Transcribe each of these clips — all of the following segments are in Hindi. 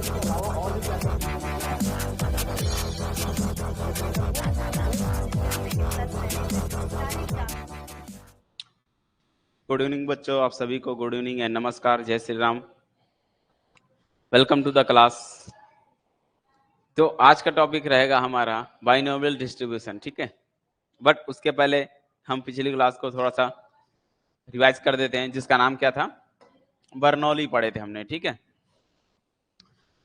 गुड इवनिंग बच्चों, आप सभी को गुड इवनिंग एंड नमस्कार, जय Shri Ram. Welcome to the class. तो आज का टॉपिक रहेगा हमारा बाइनोमियल डिस्ट्रीब्यूशन, ठीक है। बट उसके पहले हम पिछली क्लास को थोड़ा सा रिवाइज कर देते हैं, जिसका नाम क्या था, बर्नौली पढ़े थे हमने, ठीक है।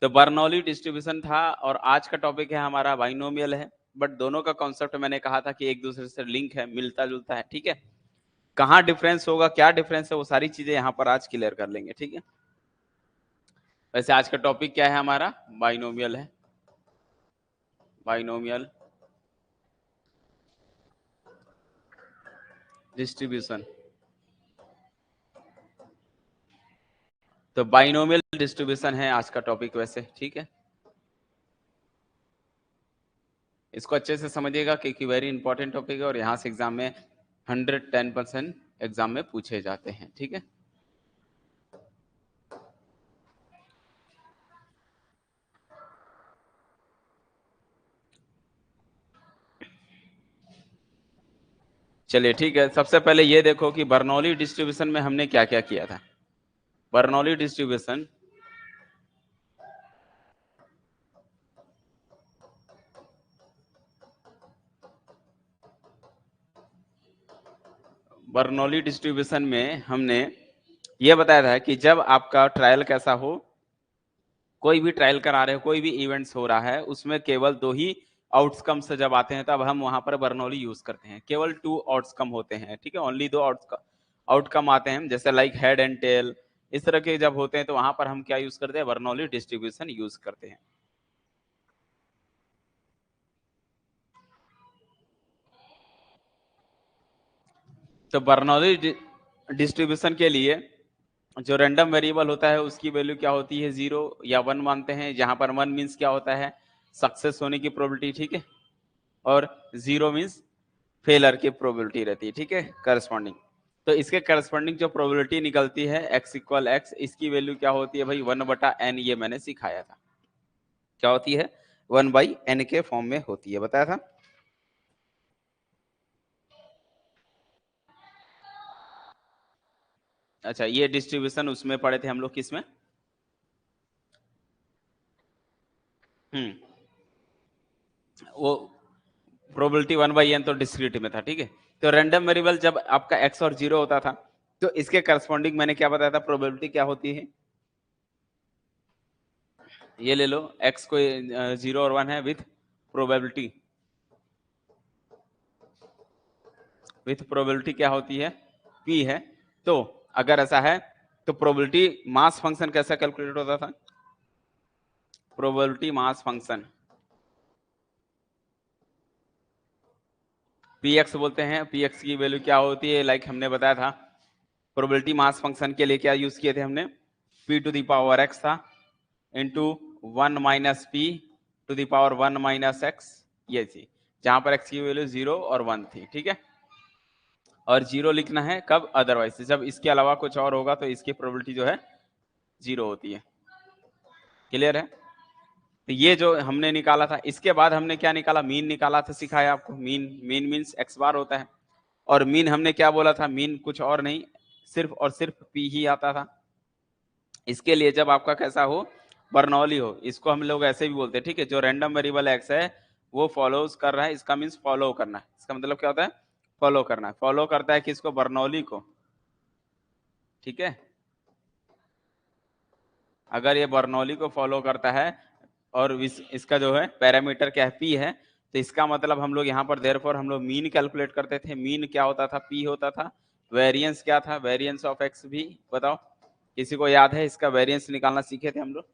तो बर्नौली डिस्ट्रीब्यूशन था और आज का टॉपिक है हमारा बाइनोमियल है। बट दोनों का कॉन्सेप्ट मैंने कहा था कि एक दूसरे से लिंक है, मिलता जुलता है, ठीक है। कहाँ डिफरेंस होगा, क्या डिफरेंस है, वो सारी चीजें यहाँ पर आज क्लियर कर लेंगे, ठीक है। वैसे आज का टॉपिक क्या है हमारा, बाइनोमियल है, बाइनोमियल डिस्ट्रीब्यूशन। तो बाइनोमियल डिस्ट्रीब्यूशन है आज का टॉपिक वैसे, ठीक है। इसको अच्छे से समझिएगा क्योंकि वेरी इंपॉर्टेंट टॉपिक है और यहाँ से एग्जाम में 110% एग्जाम में पूछे जाते हैं, ठीक है। चलिए ठीक है, सबसे पहले ये देखो कि बर्नौली डिस्ट्रीब्यूशन में हमने क्या क्या किया था। बर्नौली डिस्ट्रीब्यूशन बर्नौली डिस्ट्रीब्यूशन में हमने ये बताया था कि जब आपका ट्रायल कैसा हो, कोई भी ट्रायल करा रहे हो, कोई भी इवेंट्स हो रहा है, उसमें केवल दो ही आउटकम से जब आते हैं तब हम वहां पर बर्नौली यूज करते हैं। केवल 2 आउटकम होते हैं, ठीक है, ओनली 2 आउटकम आते हैं, जैसे लाइक हेड एंड टेल, इस तरह के जब होते हैं तो वहां पर हम क्या यूज करते हैं, बर्नौली डिस्ट्रीब्यूशन यूज करते हैं। तो बर्नौली डिस्ट्रीब्यूशन के लिए जो रैंडम वेरिएबल होता है उसकी वैल्यू क्या होती है, 0 या 1 मानते हैं, जहां पर 1 मीन्स क्या होता है, सक्सेस होने की प्रोबेबिलिटी, ठीक है, और 0 मीन्स फेलर की प्रोबेबिलिटी रहती है, ठीक है, करस्पॉन्डिंग। तो इसके करस्पॉन्डिंग जो प्रोबेबिलिटी निकलती है x इक्वल x, इसकी वैल्यू क्या होती है भाई, 1/n, ये मैंने सिखाया था। क्या होती है, 1/n के फॉर्म में होती है, बताया था। अच्छा, ये डिस्ट्रीब्यूशन उसमें पढ़े थे हम लोग, किसमें, वो प्रोबेबिलिटी 1/n तो डिस्क्रीट में था, ठीक है। तो रैंडम वेरिएबल जब आपका x और 0 होता था तो इसके करस्पॉन्डिंग मैंने क्या बताया था, प्रोबेबिलिटी क्या होती है, ये ले लो, x को 0 और 1 है विथ प्रोबेबिलिटी, क्या होती है, p है। तो अगर ऐसा है तो प्रोबेबिलिटी मास फंक्शन कैसा कैलकुलेट होता था, प्रोबेबिलिटी मास फंक्शन px बोलते हैं। px की वैल्यू क्या होती है, लाइक हमने बताया था, प्रोबेबिलिटी मास फंक्शन के लिए क्या यूज किए थे हमने, p to the power x था into 1 minus p to the power 1 minus x, ये थी, जहां पर x की वैल्यू 0 और 1 थी, ठीक है। और 0 लिखना है कब, अदरवाइज जब इसके अलावा कुछ और होगा तो इसकी प्रोबेबिलिटी जो है 0 होती है। क्लियर है। तो ये जो हमने निकाला था, इसके बाद हमने क्या निकाला, मीन निकाला था, सिखाया आपको। मीन मीन्स x बार होता है, और मीन हमने क्या बोला था, मीन कुछ और नहीं, सिर्फ और सिर्फ p ही आता था। इसके लिए जब आपका कैसा हो, बर्नौली हो, इसको हम लोग ऐसे भी बोलते हैं, ठीक है। जो रैंडम वेरिएबल x है वो फॉलोज कर रहा है, इसका मीन्स फॉलो करना है, इसका मतलब क्या होता है, फॉलो करना है। फॉलो करता है किसको, बर्नौली को, ठीक है। अगर ये बर्नौली को फॉलो करता है और इसका जो है पैरामीटर क्या है, p है, तो इसका मतलब हम लोग यहाँ पर देयरफॉर हम लोग मीन कैलकुलेट करते थे। मीन क्या होता था, p होता था। वेरिएंस क्या था, वेरिएंस ऑफ x भी बताओ, किसी को याद है, इसका वेरिएंस निकालना सीखे थे हम लोग।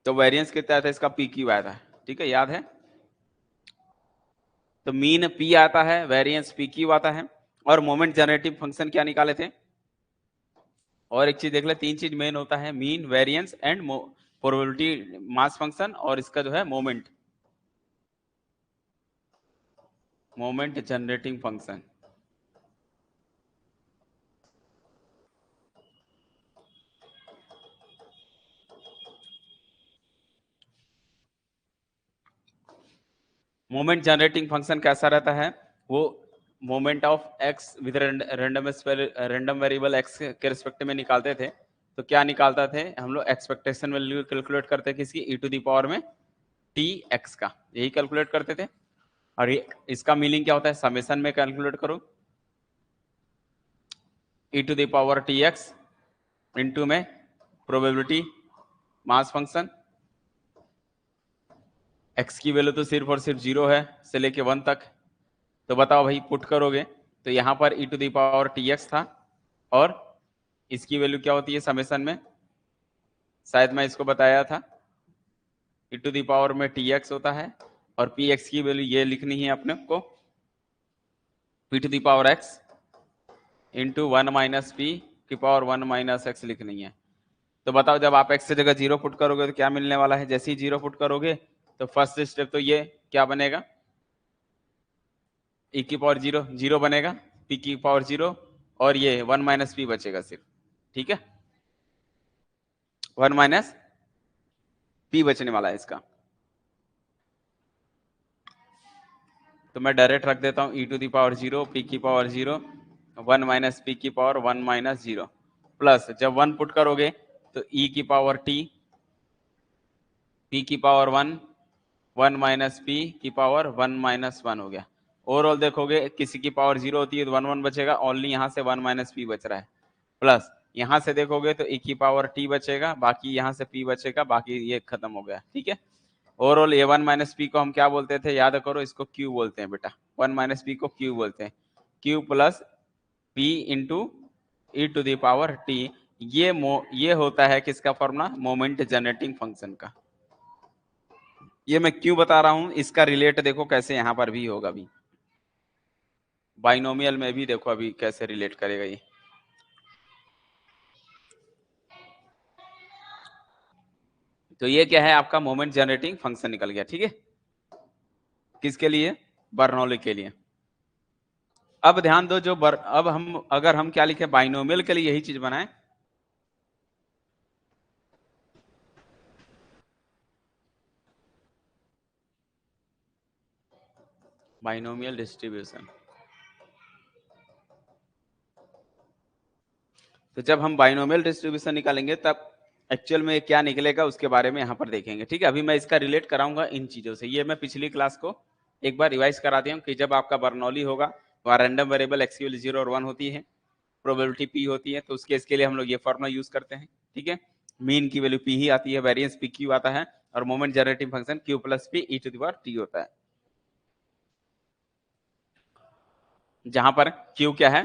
तो वेरिएंस कितना था इसका, पी क्यू आया था, ठीक है, याद है। तो मीन पी आता है, वेरिएंस पी क्यू आता है, और मोमेंट जनरेटिव फंक्शन क्या निकाले थे, और एक चीज देख ले, 3 चीज मेन होता है, mean, variance and probability mass function, और इसका जो है moment generating function. Moment generating function कैसा रहता है, वो moment of x with random variable x के रिस्पेक्ट में निकालते थे। तो क्या निकालता थे हम लोग, एक्सपेक्टेशन वैल्यू कैलकुलेट करते किसकी, ई टू द पावर में टी एक्स का, यही कैलकुलेट करते थे। और ये इसका मीनिंग क्या होता है, समेशन में कैलकुलेट करो e to the power t x into में प्रोबेबिलिटी मास फंक्शन, एक्स की वैल्यू तो सिर्फ और सिर्फ 0 है से लेके 1 तक। तो बताओ भाई, पुट करोगे तो यहाँ पर e to the power t x था और इसकी वैल्यू क्या होती है समेशन में, शायद मैं इसको बताया था, ई टू द पावर में टी एक्स होता है और पी एक्स की वैल्यू ये लिखनी है अपने को, p to the power x into 1 minus p की पावर 1 माइनस एक्स लिखनी है। तो बताओ, जब आप एक्स की जगह 0 पुट करोगे तो क्या मिलने वाला है, जैसे ही 0 पुट करोगे तो फर्स्ट स्टेप तो ये क्या बनेगा, ई की पावर 0 0 बनेगा, पी की पावर 0 और ये 1 माइनस पी बचेगा सिर्फ, ठीक है, 1 माइनस पी बचने वाला है इसका। तो मैं डायरेक्ट रख देता हूं ई टू दी पावर 0 पी की पावर 0 1 माइनस पी की पावर 1 माइनस 0 प्लस जब 1 पुट करोगे तो ई की पावर टी पी की पावर 1 1 माइनस पी की पावर 1 माइनस 1 हो गया। ओवरऑल देखोगे किसी की पावर 0 होती है तो 1 1 बचेगा, ओनली यहाँ से 1 माइनस पी बच रहा है, प्लस यहाँ से देखोगे तो ई की पावर टी बचेगा, बाकी यहाँ से पी बचेगा, बाकी ये खत्म हो गया, ठीक है। ओवरऑल ए 1 माइनस पी को हम क्या बोलते थे, याद करो, इसको क्यू बोलते हैं बेटा, 1 माइनस पी को क्यू बोलते हैं, q plus p into e to the power t. ये होता है किसका फॉर्मूला, मोमेंट जनरेटिंग फंक्शन का। ये मैं क्यों बता रहा हूं, इसका रिलेट देखो कैसे यहां पर भी होगा, अभी बाइनोमियल में भी देखो अभी कैसे रिलेट करेगा ये। तो ये क्या है, आपका मोमेंट जनरेटिंग फंक्शन निकल गया, ठीक है, किसके लिए, बर्नौली के लिए। अब ध्यान दो, अब हम अगर हम क्या लिखे, बाइनोमियल के लिए यही चीज बनाए, बाइनोमियल डिस्ट्रीब्यूशन। तो जब हम बाइनोमियल डिस्ट्रीब्यूशन निकालेंगे तब एक्चुअल में क्या निकलेगा उसके बारे में यहाँ पर देखेंगे, ठीक है। अभी मैं इसका रिलेट कराऊंगा इन चीजों से, ये मैं पिछली क्लास को एक बार रिवाइज करा दिया हूँ कि जब आपका बर्नौली होगा वहाँ रैंडम वेरिएबल एक्स की वैल्यू 0 और 1 होती है, प्रोबेबिलिटी पी होती है, तो उसके इसके लिए हम लोग ये फॉर्मूला यूज करते हैं, ठीक है। मीन की वैल्यू पी ही आती है, वेरिएंस पी क्यू आता है और moment generating function q plus p e to the power t होता है, जहां पर क्यू क्या है,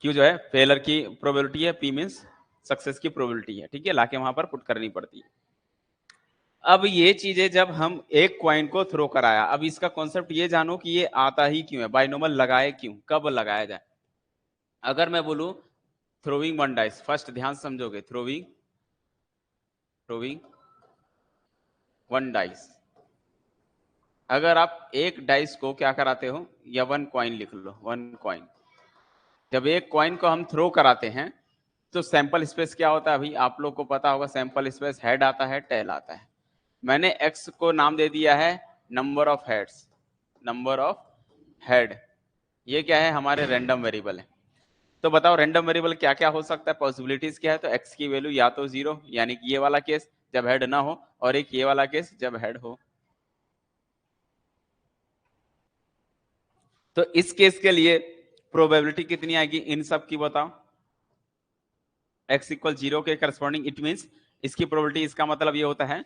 क्यू जो है फेलर की प्रोबेबिलिटी है, पी मींस सक्सेस की प्रोबेबिलिटी है, ठीक है, लाके वहां पर पुट करनी पड़ती है। अब ये चीजें जब हम एक क्वाइन को थ्रो कराया, अब इसका कॉन्सेप्ट ये जानो कि ये आता ही क्यों है, बाइनोमल लगाए क्यों, कब लगाया जाए। अगर मैं बोलूं थ्रोइंग वन डाइस, फर्स्ट ध्यान समझोगे, थ्रोइंग थ्रोइंग वन डाइस, अगर आप एक डाइस को क्या कराते हो, या वन क्वाइन लिख लो, वन क्वाइन, जब एक क्वाइन को हम थ्रो कराते हैं तो सैंपल स्पेस क्या होता है, अभी आप लोग को पता होगा, सैंपल स्पेस हेड आता है, टेल आता है। मैंने एक्स को नाम दे दिया है number of heads, number of head, ये क्या है, हमारे रैंडम वेरिएबल है। तो बताओ रैंडम वेरिएबल क्या क्या हो सकता है, पॉसिबिलिटीज क्या है, तो एक्स की वैल्यू या तो 0 यानी कि ये वाला केस जब हेड ना हो, और एक ये वाला केस जब हेड हो। तो इस केस के लिए प्रोबेबिलिटी कितनी आएगी इन सब की, बताओ, एक्स इक्वल 0 के करस्पॉन्डिंग, इट मींस इसकी प्रोबेबिलिटी, इसका मतलब ये होता है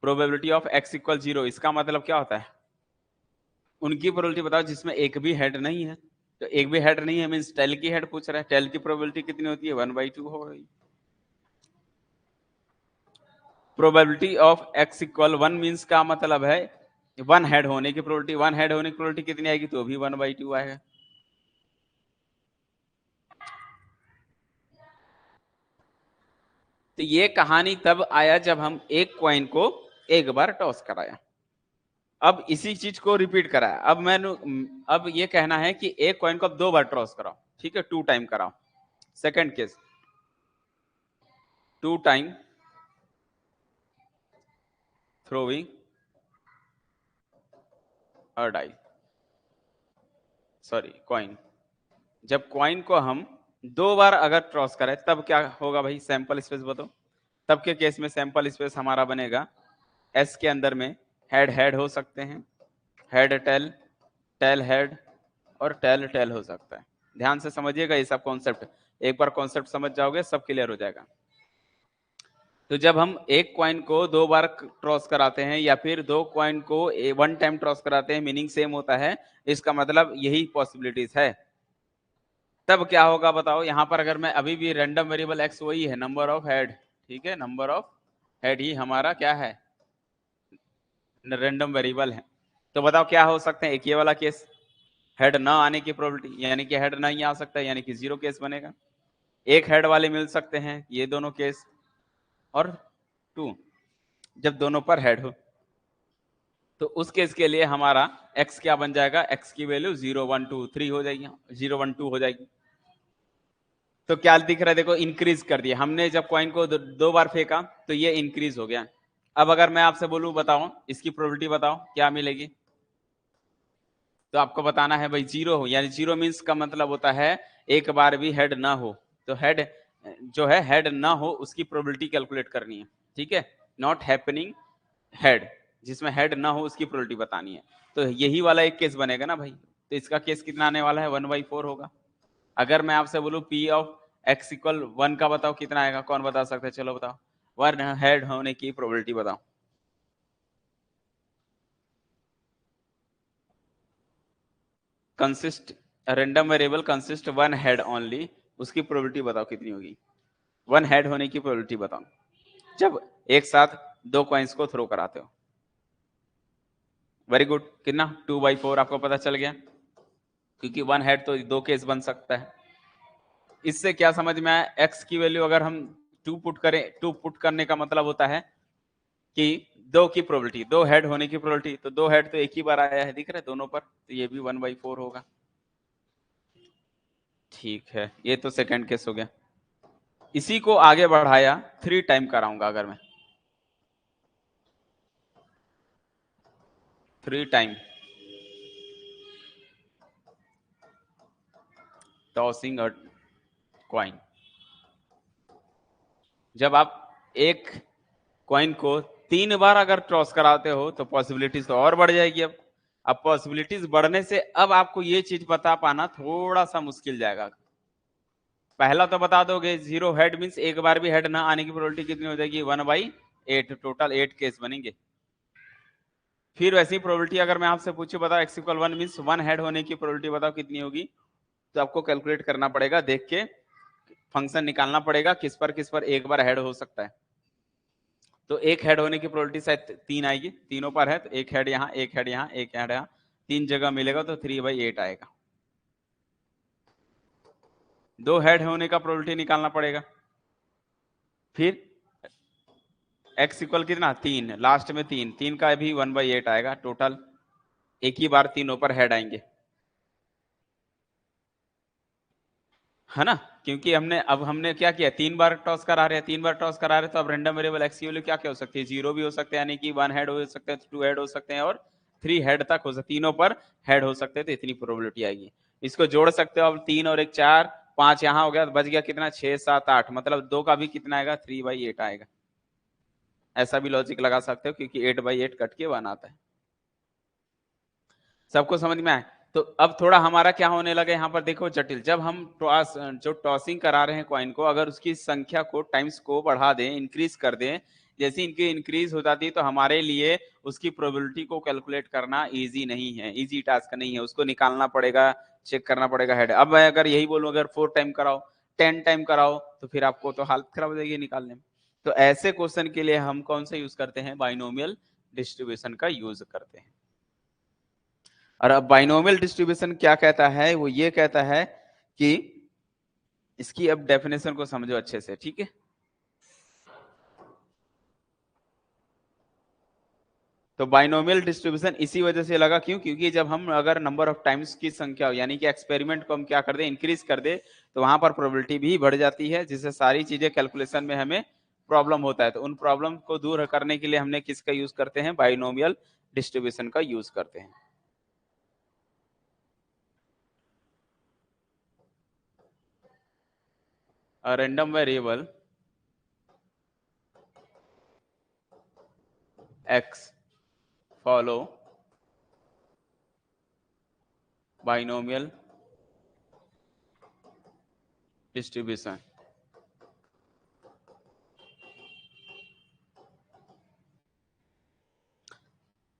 प्रोबेबिलिटी ऑफ एक्स इक्वल 0, इसका मतलब क्या होता है, उनकी प्रोबेबिलिटी बताओ जिसमें एक भी हेड नहीं है। तो एक भी हेड नहीं है मींस टेल की हेड पूछ रहा है, टेल की प्रोबेबिलिटी कितनी होती है, 1/2 हो गई। Probability of x equal 1 means का मतलब है वन हेड होने की प्रोबेबिलिटी, वन हेड होने की प्रोबेबिलिटी कितनी आएगी, तो भी 1/2 आएगा। तो ये कहानी तब आया जब हम एक क्वाइन को एक बार टॉस कराया, अब इसी चीज को रिपीट कराया। अब ये कहना है कि एक कॉइन को अब 2 बार टॉस कराओ, ठीक है, 2 टाइम कराओ। Second case 2 time throwing die, sorry coin, जब कॉइन को हम 2 बार अगर क्रॉस करें तब क्या होगा भाई, सैंपल स्पेस बताओ। तब के केस में सैंपल स्पेस हमारा बनेगा एस के अंदर में हेड हेड हो सकते हैं, हेड टेल, टेल हेड और टेल टेल हो सकता है। ध्यान से समझिएगा ये सब कॉन्सेप्ट, एक बार कॉन्सेप्ट समझ जाओगे सब क्लियर हो जाएगा। तो जब हम एक कॉइन को 2 बार क्रॉस कराते हैं या फिर 2 कॉइन को 1 टाइम क्रॉस कराते हैं, मीनिंग सेम होता है, इसका मतलब यही पॉसिबिलिटीज है। तब क्या होगा बताओ, यहां पर अगर मैं अभी भी रैंडम वेरिएबल एक्स वही है, नंबर ऑफ हेड, ठीक है, नंबर ऑफ हेड ही हमारा क्या है, रैंडम वेरिएबल है। तो बताओ क्या हो सकते हैं, एक ये वाला केस, हेड ना आने की प्रोबेबिलिटी, यानी कि हेड नहीं आ सकता, यानी कि 0 केस बनेगा। एक हेड वाले मिल सकते हैं, ये दोनों केस, और 2 जब दोनों पर हेड हो, तो उस केस के लिए हमारा x क्या बन जाएगा, x की वैल्यू 0 1 2 3 हो जाएगी, 0 1 2 हो जाएगी। तो क्या दिख रहा है, देखो इंक्रीज कर दिया हमने, जब कॉइन को 2 बार फेंका तो ये इंक्रीज हो गया। अब अगर मैं आपसे बोलूं बताओ इसकी प्रोबेबिलिटी बताओ क्या मिलेगी, तो आपको बताना है भाई 0 हो, यानी 0 मीन्स का मतलब होता है एक बार भी हेड ना हो। तो हेड जो है हेड ना हो उसकी प्रोबेबिलिटी कैलकुलेट करनी है, ठीक है, नॉट हैपनिंग हेड, जिसमें हेड ना हो उसकी प्रोबेबिलिटी बतानी है। तो यही वाला एक केस बनेगा ना भाई, तो इसका केस कितना आने वाला है, 1/4 होगा। अगर मैं आपसे बोलूं पी ऑफ x इक्वल 1 का बताओ कितना आएगा, कौन बता सकता है, चलो बताओ, 1 हेड होने की प्रोबेबिलिटी बताओ। Consist random variable consist 1 head only, उसकी प्रोबेबिलिटी बताओ कितनी होगी, 1 हेड होने की प्रोबेबिलिटी बताओ जब एक साथ 2 कॉइन्स को थ्रो कराते हो। वेरी गुड, कितना, 2/4 आपको पता चल गया, क्योंकि 1 हेड तो 2 केस बन सकता है। इससे क्या समझ में आया, x की वैल्यू अगर हम 2 पुट करें, 2 पुट करने का मतलब होता है कि 2 की प्रोबेबिलिटी, 2 हेड होने की प्रोबेबिलिटी, तो 2 हेड तो एक ही बार आया है, दिख रहा है दोनों पर, तो ये भी 1/4 होगा। ठीक है, ये तो सेकंड केस हो गया। इसी को आगे बढ़ाया 3 टाइम कराऊंगा, अगर मैं 3 टाइम टॉसिंग अ कॉइन, जब आप एक कॉइन को 3 बार अगर टॉस कराते हो तो पॉसिबिलिटीज तो और बढ़ जाएगी। अब पॉसिबिलिटीज बढ़ने से अब आपको ये चीज बता पाना थोड़ा सा मुश्किल जाएगा। पहला तो बता दोगे 0 हेड मीन्स एक बार भी हेड ना आने की प्रोबेबिलिटी कितनी हो जाएगी, 1/8, टोटल 8 केस बनेंगे। फिर वैसी प्रोबेबिलिटी अगर मैं आपसे पूछूं बताओ x इक्वल 1 मीन्स 1 हेड होने की प्रोबेबिलिटी बताओ कितनी होगी, तो आपको कैलकुलेट करना पड़ेगा, देख के फंक्शन निकालना पड़ेगा किस पर एक बार हेड हो सकता है। तो एक हेड होने की प्रोबेबिलिटी शायद 3 आएगी, तीनों पर है, तो एक हेड यहाँ, एक हेड यहाँ, एक हेड यहाँ, 3 जगह मिलेगा तो 3/8 आएगा। 2 हेड होने का प्रोबेबिलिटी निकालना पड़ेगा, फिर x इक्वल कितना 3, लास्ट में 3 का भी 1/8 आएगा, टोटल एक ही बार तीनों पर हेड आएंगे, है ना, क्योंकि हमने क्या किया, 3 बार टॉस करा रहे हैं, 3 बार टॉस करा रहे हैं, तो अब रैंडम वेरिएबल x की वैल्यू क्या क्या हो सकती है, 0 भी हो सकते हैं, यानी कि 1 हेड हो सकते हैं, 2 हेड हो सकते हैं और 3 हेड तक हो सकते, तीनों पर हेड हो सकते हैं, तो इतनी प्रोबेबिलिटी आएगी। इसको जोड़ सकते हो अब, 3 और 1 4, 5 यहाँ हो गया, तो बच गया कितना, 6 7 8, मतलब 2 का भी कितना आएगा, 3/8 आएगा। ऐसा भी लॉजिक लगा सकते हो, क्योंकि 8/8 कट के 1 आता है। सबको समझ में आए। तो अब थोड़ा हमारा क्या होने लगा यहाँ पर देखो जटिल, जब हम जो टॉसिंग करा रहे हैं कॉइन को, अगर उसकी संख्या को टाइम्स को बढ़ा दें, इंक्रीज कर दें, जैसे इनकी इंक्रीज हो जाती है तो हमारे लिए उसकी प्रोबेबिलिटी को कैलकुलेट करना इजी नहीं है, इजी टास्क नहीं है, उसको निकालना पड़ेगा, चेक करना पड़ेगा हेड। अब मैं अगर यही बोलूं अगर 4 टाइम कराओ, 10 टाइम कराओ, तो फिर आपको तो हालत खराब हो जाएगी निकालने में। तो ऐसे क्वेश्चन के लिए हम कौन सा यूज करते हैं, बाइनोमियल डिस्ट्रीब्यूशन का यूज करते हैं। और अब बाइनोमियल डिस्ट्रीब्यूशन क्या कहता है, वो ये कहता है कि इसकी अब डेफिनेशन को समझो अच्छे से, ठीक है। तो बाइनोमियल डिस्ट्रीब्यूशन इसी वजह से लगा, क्यों, क्योंकि जब हम अगर नंबर ऑफ टाइम्स की संख्या यानी कि एक्सपेरिमेंट को हम क्या कर दे, इंक्रीज कर दे, तो वहां पर प्रोबेबिलिटी भी बढ़ जाती है, जिससे सारी चीजें कैलकुलेशन में हमें प्रॉब्लम होता है। तो उन प्रॉब्लम को दूर करने के लिए हमने किसका यूज करते हैं, बाइनोमियल डिस्ट्रीब्यूशन का यूज करते हैं। a random variable x follow binomial distribution.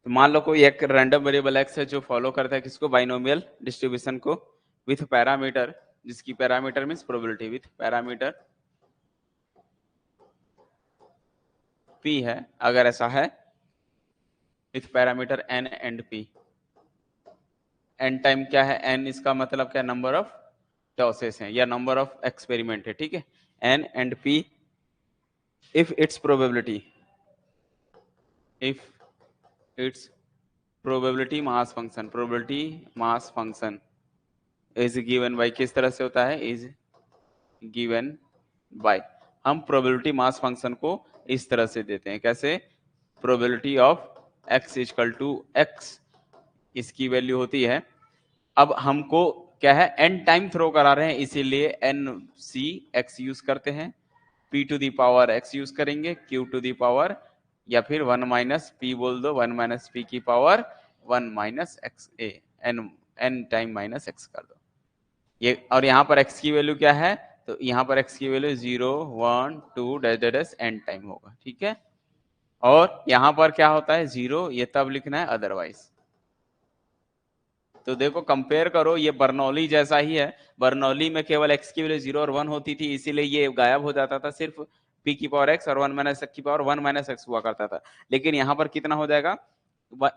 तो मान लो कोई एक रैंडम वेरिएबल x है जो फॉलो करता है किसको, बाइनोमियल डिस्ट्रीब्यूशन को, विथ पैरामीटर, जिसकी parameter means probability, with parameter p है, अगर ऐसा है, with parameter n and p. n time क्या है, n इसका मतलब क्या, नंबर ऑफ टॉसेस है या नंबर ऑफ एक्सपेरिमेंट है, ठीक है. n and p if its probability probability mass function is given by, किस तरह से होता है, is given by, हम प्रोबेबिलिटी मास फंक्शन को इस तरह से देते हैं, कैसे, probability of x equal to x, इसकी वैल्यू होती है, अब हमको क्या है, n टाइम थ्रो करा रहे हैं इसीलिए nc x यूज करते हैं, p to the power x use करेंगे, q टू दी पावर, या फिर 1 माइनस p बोल दो, 1 माइनस p की power 1 minus x a, n time minus x कर दो ये. और यहाँ पर x की वैल्यू क्या है, तो यहाँ पर x की वैल्यू 0 1 2 डैश n टाइम होगा, ठीक है. और यहाँ पर क्या होता है 0, ये तब लिखना है अदरवाइज. तो देखो कंपेयर करो, ये बर्नौली जैसा ही है, बर्नौली में केवल x की वैल्यू 0 और 1 होती थी, इसीलिए ये गायब हो जाता था, सिर्फ p की पावर x और 1 माइनस x की पावर 1 माइनस x हुआ करता था. लेकिन यहाँ पर कितना हो जाएगा,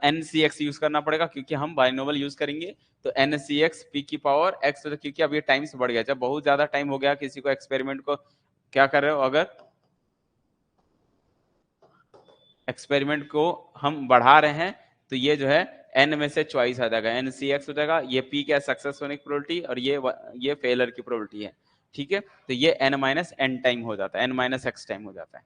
ncx यूज करना पड़ेगा क्योंकि हम बाइनोमियल यूज करेंगे, तो ncx p की पावर x, क्योंकि अब ये टाइम्स बढ़ गया, जब बहुत ज्यादा टाइम हो गया किसी को एक्सपेरिमेंट को क्या कर रहे हो, अगर एक्सपेरिमेंट को हम बढ़ा रहे हैं तो ये जो है n में से चॉइस आ जाएगा, ncx हो जाएगा, ये p क्या सक्सेस होने की प्रोबेबिलिटी और ये फेलियर की प्रोबेबिलिटी है, ठीक है. तो ये n माइनस n टाइम हो जाता है, n माइनस x टाइम हो जाता है.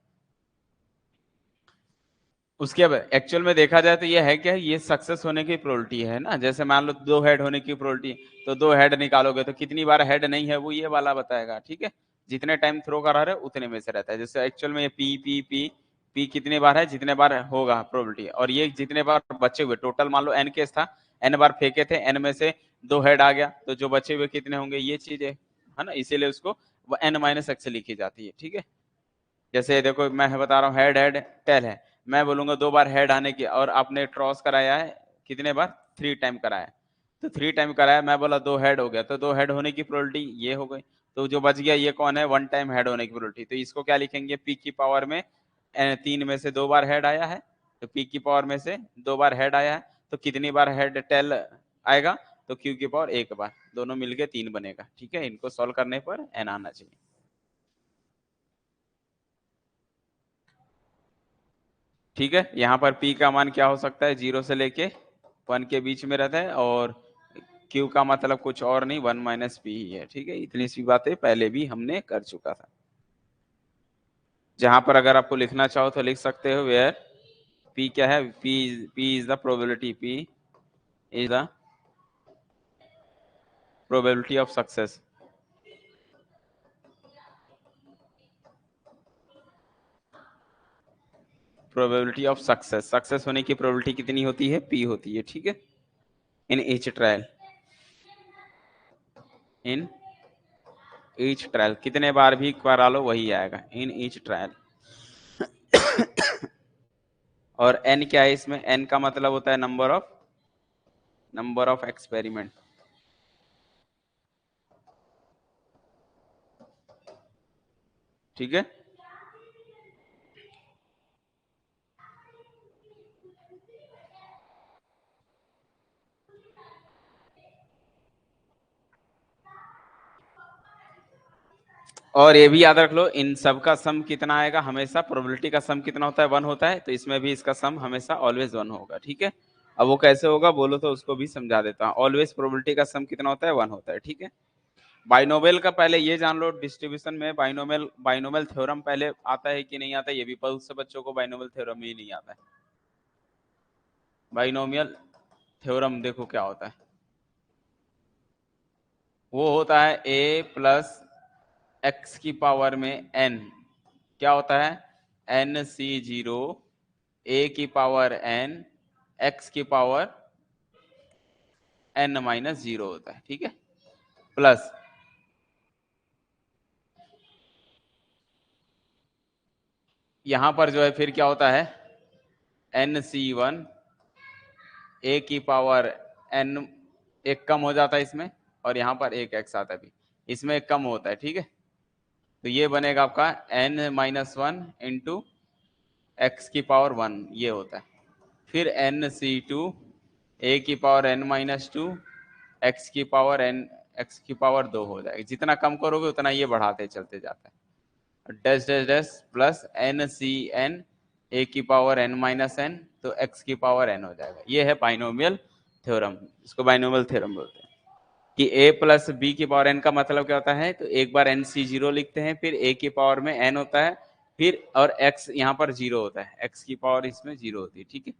उसके बाद एक्चुअल में देखा जाए तो ये है क्या, ये सक्सेस होने की प्रोबेबिलिटी है ना, जैसे मान लो 2 हेड होने की प्रोबेबिलिटी, तो 2 हेड निकालोगे तो कितनी बार हेड नहीं है वो ये वाला बताएगा, ठीक है. जितने टाइम थ्रो करा रहे उतने में से रहता है, जैसे एक्चुअल में ये पी कितने बार है, जितने बार होगा प्रोबेबिलिटी, और ये जितने बार बचे हुए, टोटल मान लो n केस था, n बार फेंके थे, n में से 2 हेड आ गया, तो जो बचे हुए कितने होंगे, ये चीज है ना, इसीलिए उसको n माइनस x लिखी जाती है, ठीक है. जैसे देखो मैं बता रहा हूँ हेड हेड टेल है, मैं बोलूंगा 2 बार हेड आने की, और आपने क्रॉस कराया है कितने बार, 3 टाइम कराया, तो 3 टाइम कराया, मैं बोला 2 हेड हो गया, तो 2 हेड होने की प्रोबेबिलिटी ये हो गई, तो जो बच गया ये कौन है, 1 टाइम हेड होने की प्रोबेबिलिटी, तो इसको क्या लिखेंगे, p की पावर में 3 में से 2 बार हेड आया है, तो p की पावर में से 2 बार हेड आया है, तो कितनी बार हेड टेल आएगा, तो q की पावर 1 बार, दोनों मिलके 3 बनेगा, ठीक है. इनको सॉल्व करने पर n आना चाहिए, ठीक है. यहाँ पर p का मान क्या हो सकता है, 0 से लेके 1 के बीच में रहता है, और q का मतलब कुछ और नहीं 1 माइनस पी ही है, ठीक है. इतनी सी बातें पहले भी हमने कर चुका था. जहां पर अगर आपको लिखना चाहो तो लिख सकते हो, वेयर p क्या है, p is the probability, p is the probability of success, probability of success, success होने की प्रोबेबिलिटी कितनी होती है, p होती है, ठीक है. In each trial, in each trial, कितने बार भी करा लो वही आएगा, इन ईच ट्रायल. और n क्या है इसमें, n का मतलब होता है नंबर ऑफ एक्सपेरिमेंट, ठीक है. और ये भी याद रख लो, इन सब का सम कितना आएगा, हमेशा प्रोबेबिलिटी का सम कितना होता है, 1 होता है, तो इसमें भी इसका सम हमेशा ऑलवेज 1 होगा, ठीक है. अब वो कैसे होगा बोलो तो उसको भी समझा देता हूँ. ऑलवेज प्रोबेबिलिटी का सम कितना होता है, 1 होता है, ठीक है. बाइनोमियल का पहले ये जान लो, डिस्ट्रीब्यूशन में बाइनोमियल थ्योरम पहले आता है कि नहीं आता है, ये भी बहुत से बच्चों को बाइनोमियल थ्योरम ही नहीं आता है. बाइनोमियल थ्योरम देखो क्या होता है, वो होता है a प्लस x की पावर में n क्या होता है, nc0 a की पावर n x की पावर n माइनस 0 होता है, ठीक है, प्लस यहां पर जो है फिर क्या होता है, nc1 a की पावर n, एक कम हो जाता है इसमें, और यहां पर एक x आता है, भी इसमें एक कम होता है, ठीक है, तो ये बनेगा आपका n माइनस 1 इंटू एक्स की पावर 1 ये होता है, फिर nc2 a की पावर n माइनस 2 x की पावर n x की पावर 2 हो जाएगा, जितना कम करोगे उतना ये बढ़ाते चलते जाता है, dash dash dash plus ncn a की पावर n माइनस n, तो x की पावर n हो जाएगा। ये है बाइनोमियल थ्योरम, इसको बाइनोमियल थ्योरम बोलते हैं कि a प्लस b की पावर n का मतलब क्या होता है, तो एक बार nc0 लिखते हैं, फिर a की पावर में n होता है, फिर और x यहाँ पर 0 होता है, x की पावर इसमें 0 होती है, ठीक है।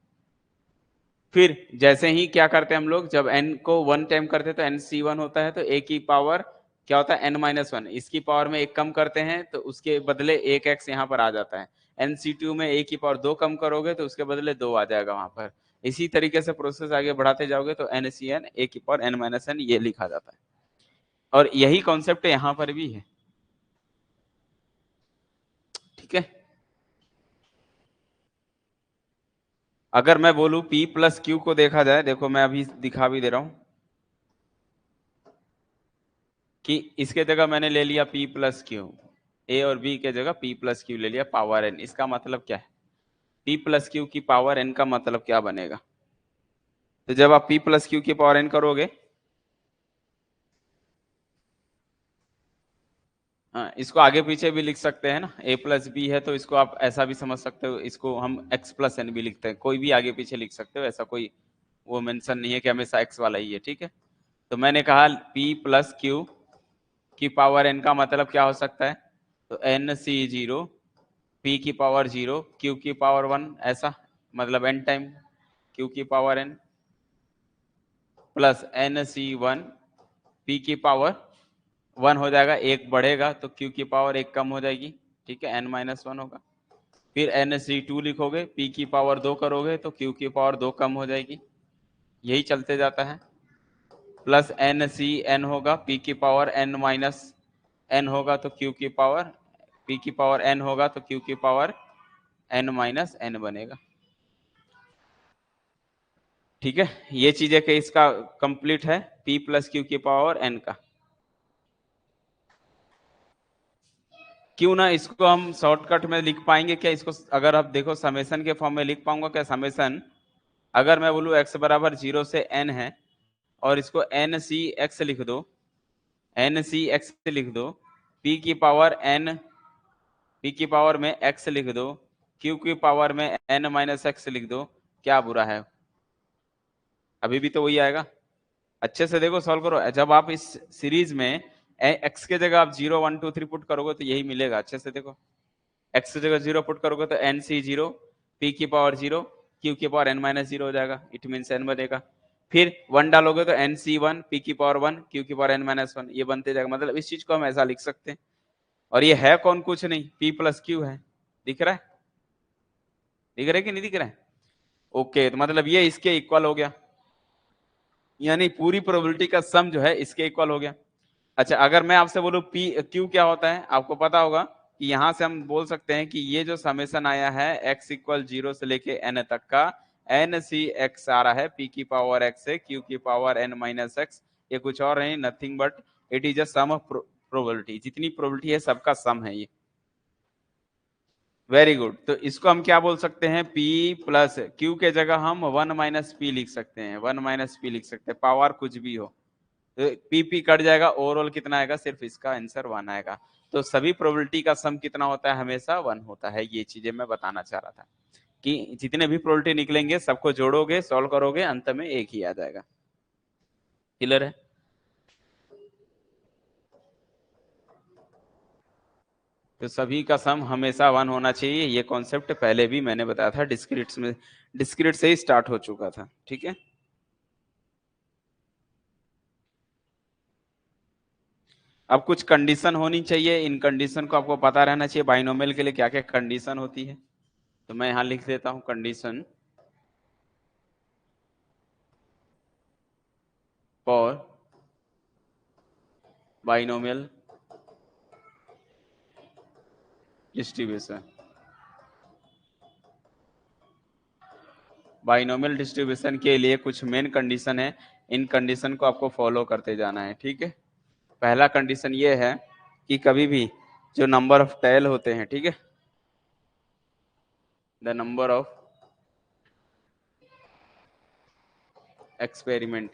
फिर जैसे ही क्या करते हैं हम लोग, जब n को 1 टाइम करते हैं तो nc1 होता है, तो a की पावर क्या होता है n माइनस 1, इसकी पावर में एक कम करते हैं तो उसके बदले एक x यहाँ पर आ जाता है, nc2 में a की पावर 2 कम करोगे तो उसके बदले 2 आ जाएगा वहां पर, इसी तरीके से प्रोसेस आगे बढ़ाते जाओगे तो nCn a की पावर n माइनस n ये लिखा जाता है, और यही कॉन्सेप्ट यहाँ पर भी है, ठीक है। अगर मैं बोलूं p प्लस क्यू को देखा जाए, देखो मैं अभी दिखा भी दे रहा हूं कि इसके जगह मैंने ले लिया p प्लस क्यू, ए और बी के जगह p प्लस क्यू ले लिया पावर n, इसका मतलब क्या है, p प्लस क्यू की पावर n का मतलब क्या बनेगा, तो जब आप p प्लस क्यू की पावर n करोगे, हाँ इसको आगे पीछे भी लिख सकते हैं ना, a प्लस बी है तो इसको आप ऐसा भी समझ सकते हो, इसको हम x प्लस n भी लिखते हैं, कोई भी आगे पीछे लिख सकते हो, ऐसा कोई वो मेंशन नहीं है कि हमेशा x वाला ही है, ठीक है। तो मैंने कहा p प्लस क्यू की पावर n का मतलब क्या हो सकता है, तो nc0 p की पावर 0 q की पावर 1, ऐसा मतलब n टाइम q की power n plus nc1 p की पावर 1 हो जाएगा, एक बढ़ेगा तो q की पावर एक कम हो जाएगी, ठीक है, n माइनस 1 होगा, फिर nc2 लिखोगे, p की पावर 2 करोगे तो q की पावर 2 कम हो जाएगी, यही चलते जाता है, प्लस ncn होगा, p की पावर n माइनस n होगा तो q की पावर, p की पावर n होगा तो q की पावर n माइनस n बनेगा, ठीक है। ये चीजें के इसका कंप्लीट है p प्लस क्यू की पावर n का। क्यों ना इसको हम शॉर्टकट में लिख पाएंगे क्या, इसको अगर आप देखो समेशन के फॉर्म में लिख पाऊंगा क्या, समेशन अगर मैं बोलूं x बराबर 0 से n है और इसको n सी x लिख दो, n सी x लिख दो, p की पावर n, p की पावर में x लिख दो, q की पावर में n माइनस x लिख दो, क्या बुरा है, अभी भी तो वही आएगा। अच्छे से देखो सॉल्व करो, जब आप इस सीरीज में x के जगह आप 0 1 2 3 पुट करोगे तो यही मिलेगा, अच्छे से देखो, x की जगह 0 पुट करोगे तो n सी 0, p की पावर 0, q की पावर n माइनस 0 हो जाएगा, इट मीन n बनेगा, फिर 1 डालोगे तो n सी 1, p की पावर 1, q की पावर n माइनस 1, ये बनते जाएगा, मतलब इस चीज को हम ऐसा लिख सकते हैं, और ये है कौन, कुछ नहीं, p प्लस क्यू है, दिख रहा है, दिख रहा है कि नहीं दिख रहा है, ओके, तो मतलब ये इसके इक्वल हो गया, यानी पूरी प्रोबेबिलिटी का सम जो है इसके इक्वल हो गया। अच्छा अगर मैं आपसे बोलूं पी क्यू क्या होता है, आपको पता होगा कि यहां से हम बोल सकते हैं कि ये जो समेशन आया है x इक्वल 0 से लेके n तक का, n सी x आ रहा है, p की पावर x है, q की पावर n माइनस x, ये कुछ और नहीं, nothing but it is a sum of probability, जितनी प्रोबेबिलिटी है सबका सम है ये, वेरी गुड। तो इसको हम क्या बोल सकते हैं, p प्लस क्यू के जगह हम 1 माइनस पी लिख सकते हैं, 1 माइनस पी लिख सकते हैं, पावर कुछ भी हो, तो पी कट जाएगा, ओवरऑल कितना आएगा, सिर्फ इसका आंसर 1 आएगा। तो सभी प्रोबेबिलिटी का सम कितना होता है, हमेशा 1 होता है, ये चीजें मैं बताना चाह रहा था कि जितने भी प्रोबेबिलिटी निकलेंगे सबको जोड़ोगे, सॉल्व करोगे, अंत में एक ही आ जाएगा, क्लियर है। तो सभी का सम हमेशा 1 होना चाहिए, ये कॉन्सेप्ट पहले भी मैंने बताया था, डिस्क्रीट में, डिस्क्रीट से ही स्टार्ट हो चुका था, ठीक है। अब कुछ कंडीशन होनी चाहिए, इन कंडीशन को आपको पता रहना चाहिए बाइनोमियल के लिए क्या क्या कंडीशन होती है। तो मैं यहां लिख देता हूं condition for binomial distribution. Binomial distribution के लिए कुछ मेन कंडीशन है, इन कंडीशन को आपको फॉलो करते जाना है, ठीक है। पहला कंडीशन ये है कि कभी भी जो नंबर ऑफ टेल होते हैं, ठीक है, द नंबर ऑफ एक्सपेरिमेंट,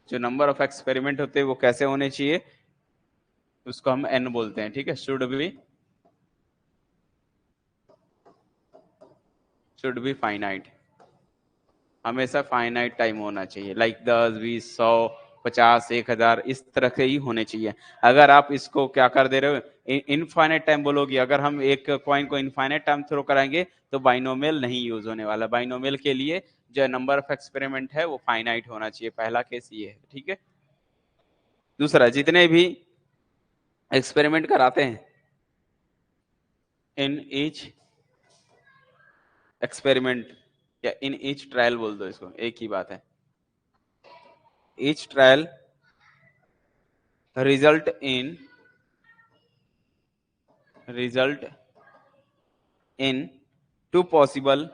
जो नंबर ऑफ एक्सपेरिमेंट होते हैं वो कैसे होने चाहिए, उसको हम एन बोलते हैं, ठीक है। शुड बी फाइनाइट, हमेशा फाइनाइट टाइम होना चाहिए, लाइक 10, 20, 100, 50, 1000 इस तरह के ही होने चाहिए। अगर आप इसको क्या कर दे रहे हो, इनफाइनाइट टाइम बोलोगे, अगर हम एक पॉइंट को इनफाइनाइट टाइम थ्रो कराएंगे तो बाइनोमियल नहीं यूज होने वाला। बाइनोमियल के लिए जो नंबर ऑफ एक्सपेरिमेंट है वो फाइनाइट होना चाहिए, पहला केस ये है, ठीक है। दूसरा, जितने भी एक्सपेरिमेंट कराते हैं, इन ईच एक्सपेरिमेंट या इन ईच ट्रायल बोल दो इसको, एक ही बात है, each trial result in two possible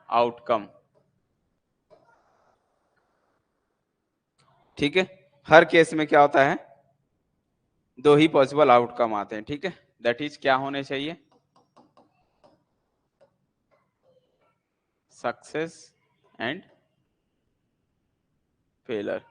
outcome, ठीक है। हर केस में क्या होता है, दो ही पॉसिबल आउटकम आते हैं, ठीक है। दैट इज क्या होने चाहिए, सक्सेस एंड फेलर।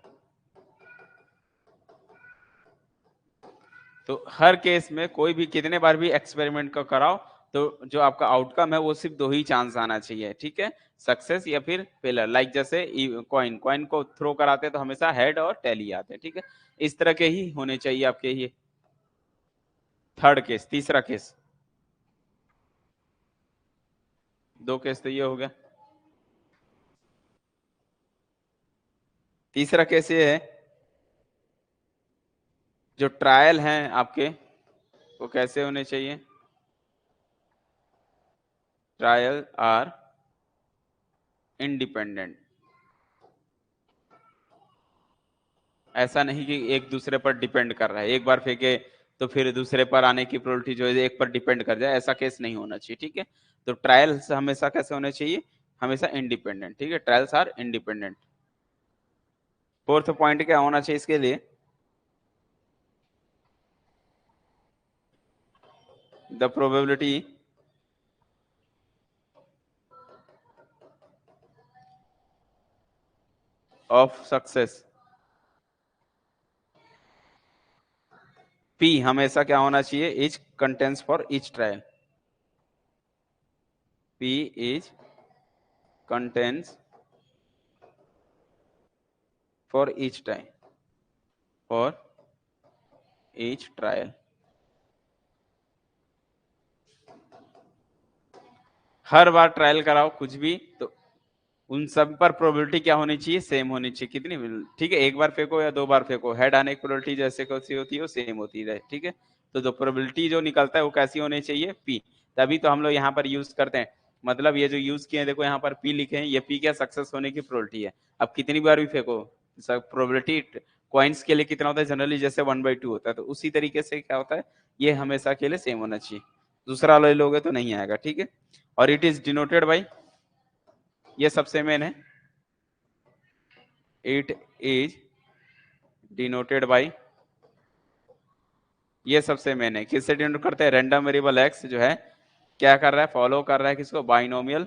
तो हर केस में कोई भी कितने बार भी एक्सपेरिमेंट को कराओ तो जो आपका आउटकम है वो सिर्फ दो ही चांस आना चाहिए, ठीक है, सक्सेस या फिर फेलर। लाइक जैसे कॉइन को थ्रो कराते हैं तो हमेशा हेड और टेल ही आते हैं, ठीक है। इस तरह के ही होने चाहिए आपके ये थर्ड केस। तीसरा केस, दो केस तो ये हो गया, तीसरा केस ये है, जो ट्रायल हैं आपके वो कैसे होने चाहिए, ट्रायल आर इंडिपेंडेंट। ऐसा नहीं कि एक दूसरे पर डिपेंड कर रहा है, एक बार फेंके तो फिर दूसरे पर आने की प्रोबेबिलिटी जो है एक पर डिपेंड कर जाए, ऐसा केस नहीं होना चाहिए, ठीक है। तो ट्रायल्स हमेशा कैसे होने चाहिए, हमेशा इंडिपेंडेंट, ठीक है, trials are independent. Fourth point क्या होना चाहिए इसके लिए, the probability of success, p हमेशा क्या होना चाहिए, is constant for each trial, p is constant for each time, for each trial. हर बार ट्रायल कराओ कुछ भी तो उन सब पर प्रोबेबिलिटी क्या होनी चाहिए, सेम होनी चाहिए, कितनी, ठीक है। एक बार फेंको या दो बार फेंको, हेड आने की प्रोबेबिलिटी जैसे कैसी होती है वो सेम होती है, ठीक है। तो जो प्रोबेबिलिटी जो निकलता है वो कैसी होनी चाहिए, पी। तभी तो हम लोग यहाँ पर यूज करते हैं, मतलब ये जो यूज किए हैं, देखो यहाँ पर पी लिखे हैं, ये पी क्या सक्सेस होने की प्रोबेबिलिटी है। अब कितनी बार भी फेंको, प्रोबेबिलिटी कॉइन्स के लिए कितना होता है जनरली, जैसे 1/2 होता है, तो उसी तरीके से क्या होता है, ये हमेशा के लिए सेम होना चाहिए। दूसरा ले लोगे तो नहीं आएगा, ठीक है। और इट इज डिनोटेड बाई, ये सबसे मेन है, इट इज डिनोटेड बाई, ये सबसे मेन है, किससे डिनोट करते हैं, रैंडम वेरिएबल एक्स जो है क्या कर रहा है, फॉलो कर रहा है किसको, binomial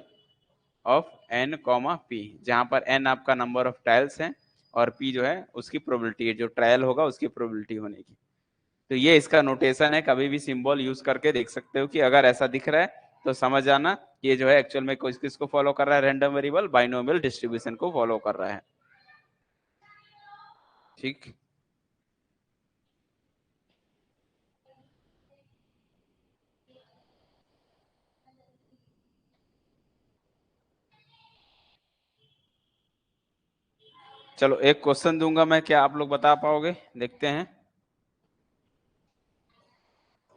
of n comma p, जहां पर एन आपका नंबर ऑफ ट्रायल्स है और पी जो है उसकी प्रोबेबिलिटी है, जो ट्रायल होगा उसकी प्रोबेबिलिटी होने की। तो ये इसका नोटेशन है, कभी भी सिंबल यूज करके देख सकते हो कि अगर ऐसा दिख रहा है तो समझ जाना ये जो है एक्चुअल में किसको फॉलो कर रहा है, रैंडम वेरिएबल बाइनोमियल डिस्ट्रीब्यूशन को फॉलो कर रहा है, ठीक। चलो एक क्वेश्चन दूंगा मैं, क्या आप लोग बता पाओगे? देखते हैं,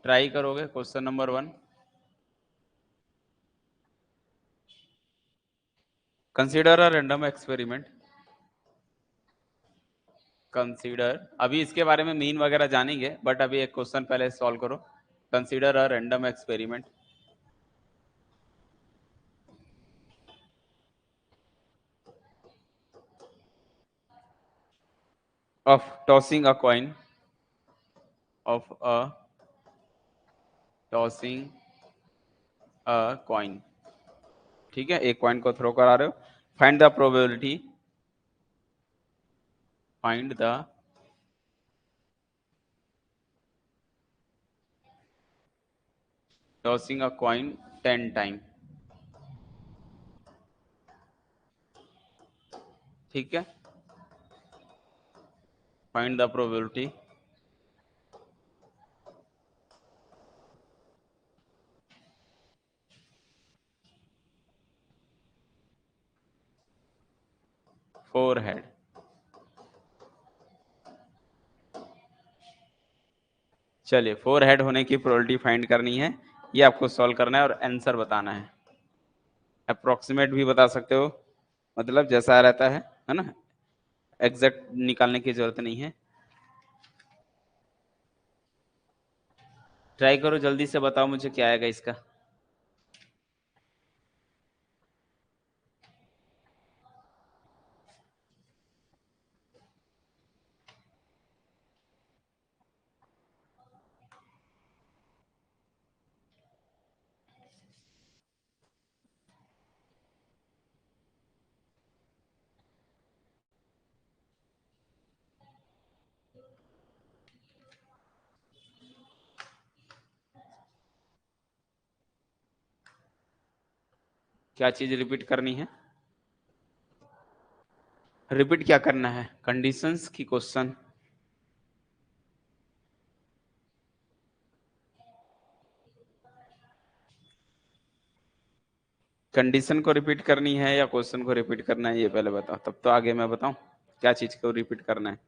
ट्राई करोगे? Question number 1, consider a random experiment. Consider, अभी इसके बारे में मीन वगैरह जानेंगे, बट अभी एक क्वेश्चन पहले सॉल्व करो। Consider a random experiment of tossing a coin, of a tossing a coin। ठीक है, एक कॉइन को थ्रो करा रहे हो। Find the probability, find the tossing a coin 10 time. ठीक है, find the probability four head. चलिए, फोर हेड होने की प्रोबेबिलिटी फाइंड करनी है, ये आपको सॉल्व करना है और आंसर बताना है। अप्रोक्सीमेट भी बता सकते हो, मतलब जैसा रहता है ना, एग्जैक्ट निकालने की जरूरत नहीं है। ट्राई करो, जल्दी से बताओ मुझे क्या आएगा इसका। क्या चीज रिपीट करनी है? रिपीट क्या करना है? कंडीशंस की क्वेश्चन? कंडीशन को रिपीट करनी है या क्वेश्चन को रिपीट करना है, ये पहले बताओ, तब तो आगे मैं बताऊं क्या चीज को रिपीट करना है।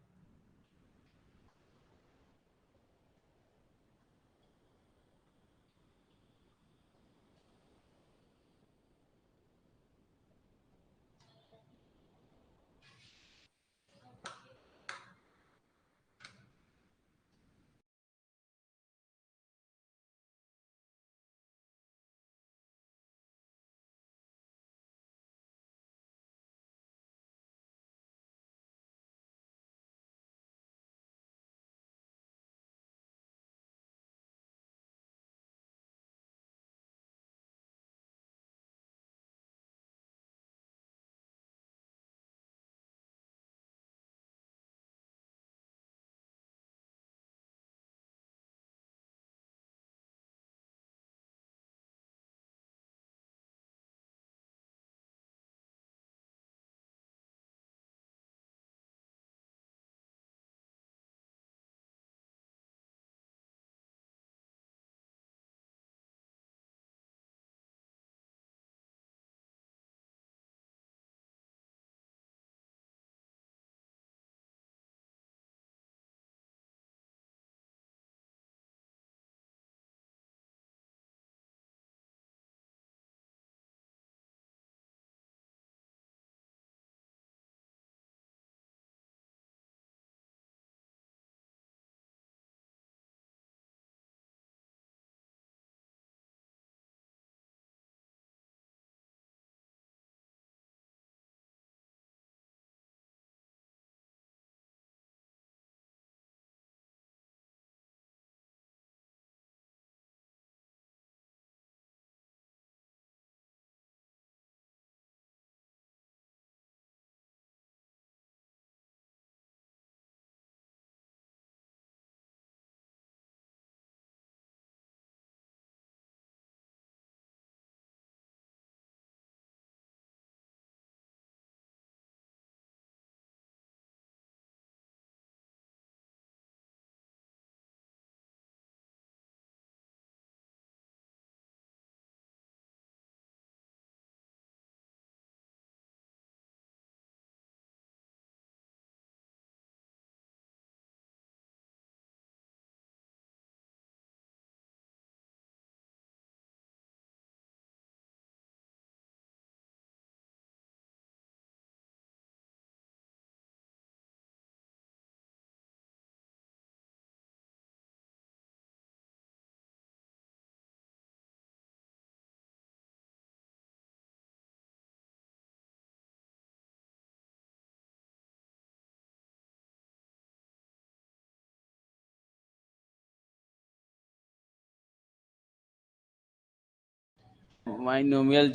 बाइनोमियल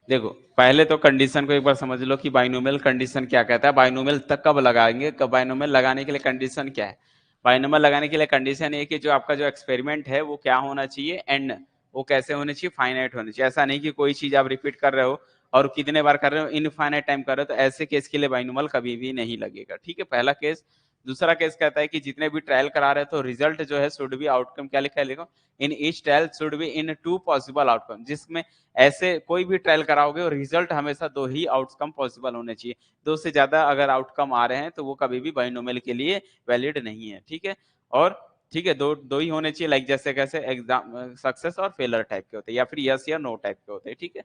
देखो पहले तो कंडीशन को एक बार समझ लो कि बाइनोमियल कंडीशन क्या कहता है, बाइनोमियल तक कब लगाएंगे, कब बाइनोमियल लगाने के लिए कंडीशन क्या है। बाइनोमियल लगाने के लिए कंडीशन ये कि जो आपका जो एक्सपेरिमेंट है वो क्या होना चाहिए, एन वो कैसे होने चाहिए, फाइनाइट होने चाहिए। ऐसा नहीं कि कोई चीज आप रिपीट कर रहे हो और कितने बार कर रहे हो, इनफाइनाइट टाइम कर रहे हो, तो ऐसे केस के लिए बाइनोमियल कभी भी नहीं लगेगा। ठीक है, पहला केस। दूसरा केस कहता है कि जितने भी ट्रायल करा रहे हो तो रिजल्ट जो है शुड बी आउटकम, क्या लिखा है देखो, in each trial should be in 2 possible outcome, जिसमें ऐसे कोई भी ट्रायल कराओगे और रिजल्ट हमेशा 2 ही आउटकम पॉसिबल होने चाहिए। 2 से ज्यादा अगर आउटकम आ रहे हैं तो वो कभी भी बाइनोमियल के लिए वैलिड नहीं है। ठीक है, और ठीक है, दो ही होने चाहिए, लाइक जैसे कैसे एग्जाम सक्सेस और फेलर टाइप के होते हैं, या फिर यस या नो टाइप के होते हैं। ठीक है,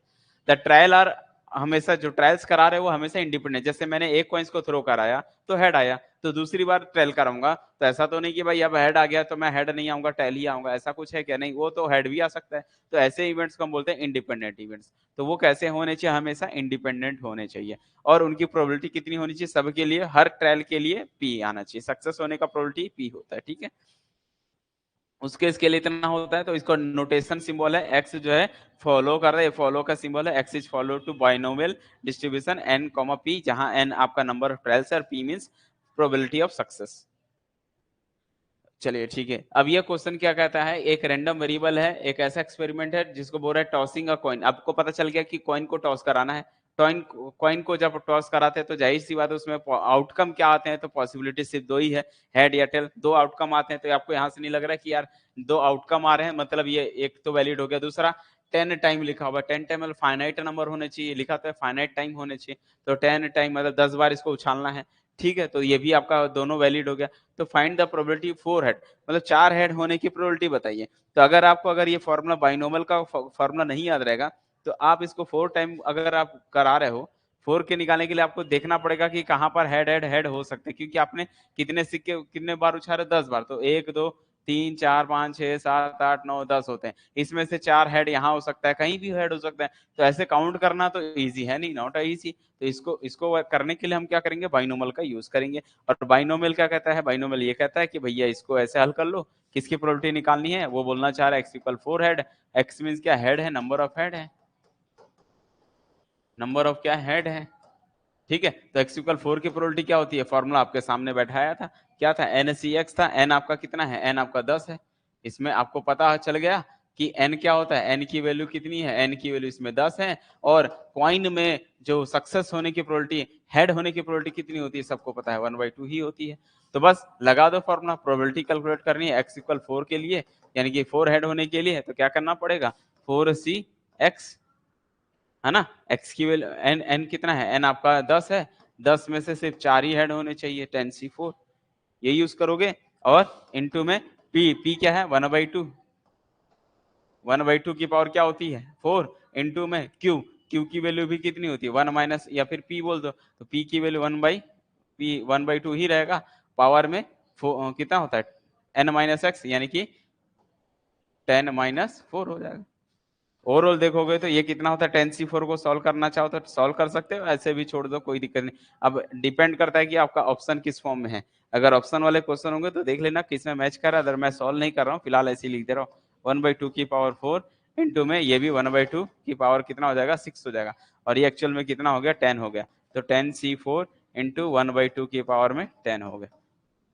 द ट्रायल आर, हमेशा जो ट्रायल्स करा रहे हैं वो हमेशा इंडिपेंडेंट। जैसे मैंने एक कॉइन्स को थ्रो कराया तो हेड आया, तो दूसरी बार ट्रायल कराऊंगा तो ऐसा तो नहीं कि भाई अब हेड आ गया तो मैं हेड नहीं आऊंगा टेल ही आऊंगा, ऐसा कुछ है क्या? नहीं, वो तो हेड भी आ सकता है। तो ऐसे इवेंट्स को हम बोलते हैं इंडिपेंडेंट इवेंट्स। तो वो कैसे होने चाहिए, हमेशा इंडिपेंडेंट होने चाहिए। और उनकी प्रोबेबिलिटी कितनी होनी चाहिए, सबके लिए, हर ट्रायल के लिए पी आना चाहिए, सक्सेस होने का प्रोबेबिलिटी पी होता है। ठीक है, उसके इसके लिए इतना होता है। तो इसका नोटेशन सिंबल है एक्स, जो है फॉलो कर रहा है, फॉलो का सिंबल है x is follow to binomial distribution n comma p, जहां एन आपका नंबर ऑफ ट्रायल्स है और p means probability of success. चलिए ठीक है, अब ये क्वेश्चन क्या कहता है, एक रैंडम वेरिएबल है, एक ऐसा एक्सपेरिमेंट है जिसको बोल रहा है टॉसिंग अ कॉइन। आपको पता चल गया कि कॉइन को टॉस कराना है। कॉइन को जब टॉस कराते हैं तो जाहिर सी बात है उसमें आउटकम क्या आते हैं, तो पॉसिबिलिटी सिर्फ 2 ही है, हेड या टेल। 2 आउटकम आते हैं, तो आपको यहाँ से नहीं लग रहा है कि यार 2 आउटकम आ रहे हैं मतलब ये एक तो वैलिड हो गया। दूसरा 10 टाइम लिखा हुआ, 10 टाइम मतलब फाइनाइट नंबर होने चाहिए, लिखा तो है फाइनाइट टाइम होने चाहिए, तो 10 टाइम मतलब 10 बार इसको उछालना है। ठीक है, तो ये भी आपका दोनों वैलिड हो गया। तो फाइंड द प्रोबेबिलिटी 4 हेड, मतलब 4 हेड होने की प्रोबेबिलिटी बताइए। तो अगर आपको अगर ये फॉर्मूला बाइनोमियल का फॉर्मूला नहीं याद रहेगा तो आप इसको 4 टाइम अगर आप करा रहे हो, 4 के निकालने के लिए आपको देखना पड़ेगा कि कहां पर हेड हेड हेड हो सकते हैं, क्योंकि आपने कितने सिक्के कितने बार उछाले, 10 बार, तो 1 2 3 4 5 6 7 8 9 10 होते हैं। इसमें से 4 हेड यहाँ हो सकता है, कहीं भी हेड हो सकता है। तो ऐसे काउंट करना तो इजी है नहीं, नॉट इजी। तो इसको करने के लिए हम क्या करेंगे, बाइनोमियल का यूज करेंगे। और बाइनोमियल क्या कहता है, बाइनोमियल ये कहता है कि भैया इसको ऐसे हल कर लो, किसकी प्रोबेबिलिटी निकालनी है, वो बोलना चाह रहा है x equal 4 head. X means क्या, हेड है, नंबर ऑफ हेड है, नंबर ऑफ क्या, हेड है। ठीक है, तो एक्स इक्वल 4 की प्रोबेबिलिटी क्या होती है, फॉर्मूला आपके सामने बैठाया था, क्या था, एन सी एक्स था। एन आपका कितना है, एन आपका 10 है। इसमें आपको पता चल गया कि एन क्या होता है, एन की वैल्यू कितनी है, एन की वैल्यू इसमें 10 है। और कॉइन में जो सक्सेस होने की प्रोबेबिलिटी, हेड होने की प्रोबेबिलिटी कितनी होती है, सबको पता है 1/2 ही होती है। तो बस लगा दो फॉर्मूला, प्रोबेबिलिटी कैलकुलेट करनी है एक्स इक्वल 4 के लिए, यानी कि 4 हेड होने के लिए, तो क्या करना पड़ेगा, 4 एक्स, है ना। एक्स की वैल्यू एन, एन कितना है, एन आपका 10 है, 10 में से सिर्फ 4 ही हेड होने चाहिए, 10c4, ये यूज करोगे। और इनटू में पी क्या है, 1/2, 1/2 की पावर क्या होती है, 4, इनटू में क्यू की वैल्यू भी कितनी होती है, 1 माइनस, या फिर पी बोल दो, तो पी की वैल्यू 1/2 ही रहेगा। पावर में कितना होता है, n माइनस एक्स, यानी कि 10-4 हो जाएगा। ओवरऑल देखोगे तो ये कितना होता है, 10c4 को सॉल्व करना चाहो तो सॉल्व कर सकते हो, ऐसे भी छोड़ दो, कोई दिक्कत नहीं। अब डिपेंड करता है कि आपका ऑप्शन किस फॉर्म में है। अगर ऑप्शन वाले क्वेश्चन होंगे तो देख लेना किस में मैच कर रहा है, अगर मैं सॉल्व नहीं कर रहा हूँ फिलहाल ऐसे ही लिखते रहो, 1/2 की पावर 4 इंटू में ये भी 1/2 की पावर कितना हो जाएगा, 6 हो जाएगा। और ये एक्चुअल में कितना हो गया, 10 हो गया। तो 10c4 इंटू 1/2 की पावर में 10 हो गया।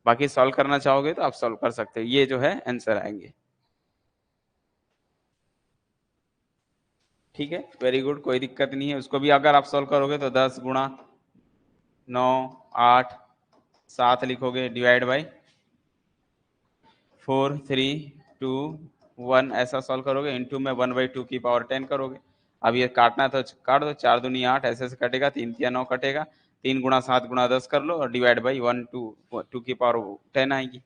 बाकी सॉल्व करना चाहोगे तो आप सॉल्व कर सकते हो, ये जो है आंसर आएंगे। ठीक है, वेरी गुड, कोई दिक्कत नहीं है। उसको भी अगर आप सॉल्व करोगे तो 10 गुणा 9 8 7 लिखोगे, डिवाइड बाई 4 3 2 1, ऐसा सॉल्व करोगे, इनटू में 1/2 की पावर 10 करोगे। अब ये काटना है तो काट दो, 4 दूनी 8, ऐसे ऐसे कटेगा, 3 3 9 कटेगा, 3 गुणा 7 गुणा 10 कर लो और डिवाइड बाई 1 2 की पावर 10 आएगी।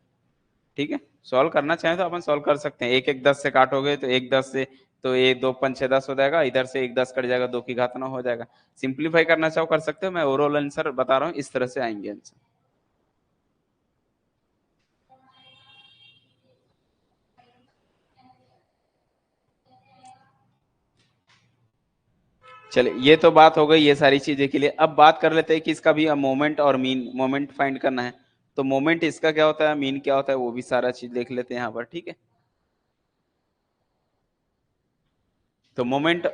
ठीक है, सॉल्व करना चाहें तो अपन सॉल्व कर सकते हैं। एक एक 10 से काटोगे तो एक 10 से, तो एक 2 5 6 10 हो जाएगा, इधर से एक 10 कट जाएगा, 2 की घात 9 हो जाएगा। सिंप्लीफाई करना चाहो कर सकते हो, मैं ओवरऑल आंसर बता रहा हूँ, इस तरह से आएंगे आंसर। चलिए, ये तो बात हो गई ये सारी चीजें के लिए। अब बात कर लेते हैं कि इसका भी मोमेंट और मीन मोमेंट फाइंड करना है। तो मोमेंट इसका क्या होता है, मीन क्या होता है, वो भी सारा चीज देख लेते हैं यहाँ पर, ठीक है। तो मोमेंट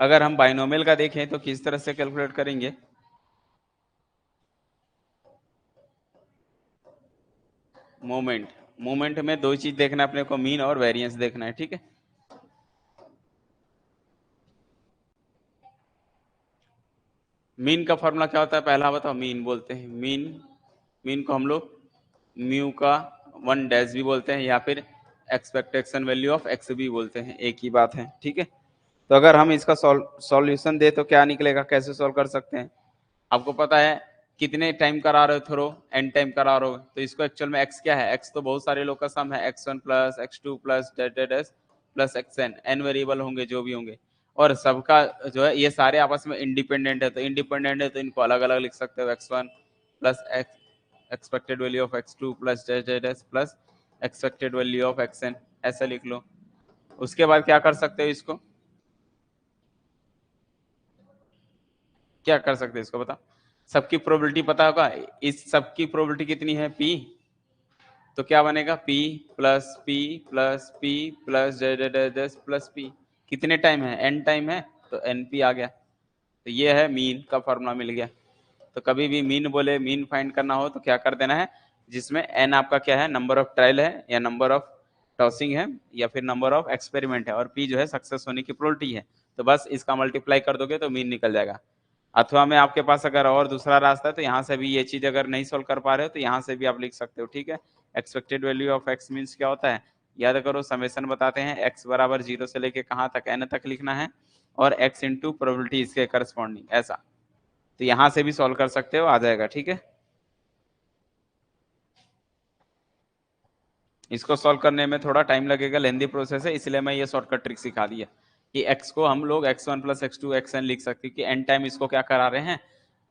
अगर हम बाइनोमियल का देखें तो किस तरह से कैलकुलेट करेंगे, मोमेंट में दो चीज देखना है अपने को, मीन और वेरिएंस देखना है, ठीक है। मीन का फॉर्मूला क्या होता है, पहला बताओ। मीन बोलते हैं, मीन को हम लोग म्यू का 1 डैश भी बोलते हैं, या फिर एक्सपेक्टेशन वैल्यू ऑफ एक्स भी बोलते हैं, एक ही बात है, ठीक है। तो अगर हम इसका सॉल्यूशन दे तो क्या निकलेगा, कैसे सॉल्व कर सकते हैं। आपको पता है कितने टाइम करा रहे हो थ्रो, एन टाइम करा रहे हो, तो इसको एक्चुअल में एक्स क्या है, एक्स तो बहुत सारे लोग का सम है, x1 plus x2 plus plus xn, n variable होंगे जो भी होंगे, और सबका जो है ये सारे आपस में इंडिपेंडेंट है, तो इंडिपेंडेंट है तो इनको अलग अलग लिख सकते हो, x1 plus expected value of x2 plus plus expected value of xn, ऐसा लिख लो। उसके बाद क्या कर सकते हो, इसको क्या कर सकते हैं, इसको बता। सबकी प्रोबेबिलिटी पता होगा, इस सबकी प्रोबेबिलिटी कितनी है, p, तो क्या बनेगा p plus p plus p plus plus p, कितने टाइम है, n टाइम है, तो np आ गया। तो ये है मीन का फॉर्मूला मिल गया। तो कभी भी मीन बोले, मीन फाइंड करना हो तो क्या कर देना है, जिसमें n आपका क्या है, नंबर ऑफ ट्रायल है, या नंबर ऑफ टॉसिंग है, या फिर नंबर ऑफ एक्सपेरिमेंट है, और p जो है सक्सेस होने की प्रोबेबिलिटी है, तो बस इसका मल्टीप्लाई कर दोगे तो मीन निकल जाएगा। अथवा में आपके पास अगर और दूसरा रास्ता है तो यहाँ से भी ये चीज अगर नहीं सोल्व कर पा रहे हो तो यहाँ से भी आप लिख सकते हो, ठीक है। Expected value of x means क्या होता है, याद करो, समेशन बताते हैं, एक्स बराबर 0 से लेके कहाँ तक, n तक लिखना है, और x इंटू प्रोबेबिलिटी इसके करस्पॉन्डिंग, ऐसा। तो यहाँ से भी सॉल्व कर सकते हो, आ जाएगा, ठीक है। इसको सॉल्व करने में थोड़ा टाइम लगेगा, लेंदी प्रोसेस है, इसलिए मैं ये शॉर्टकट ट्रिक सिखा दिया कि x को हम लोग x1 प्लस x2 xn लिख सकते हैं, कि n टाइम इसको क्या करा रहे हैं,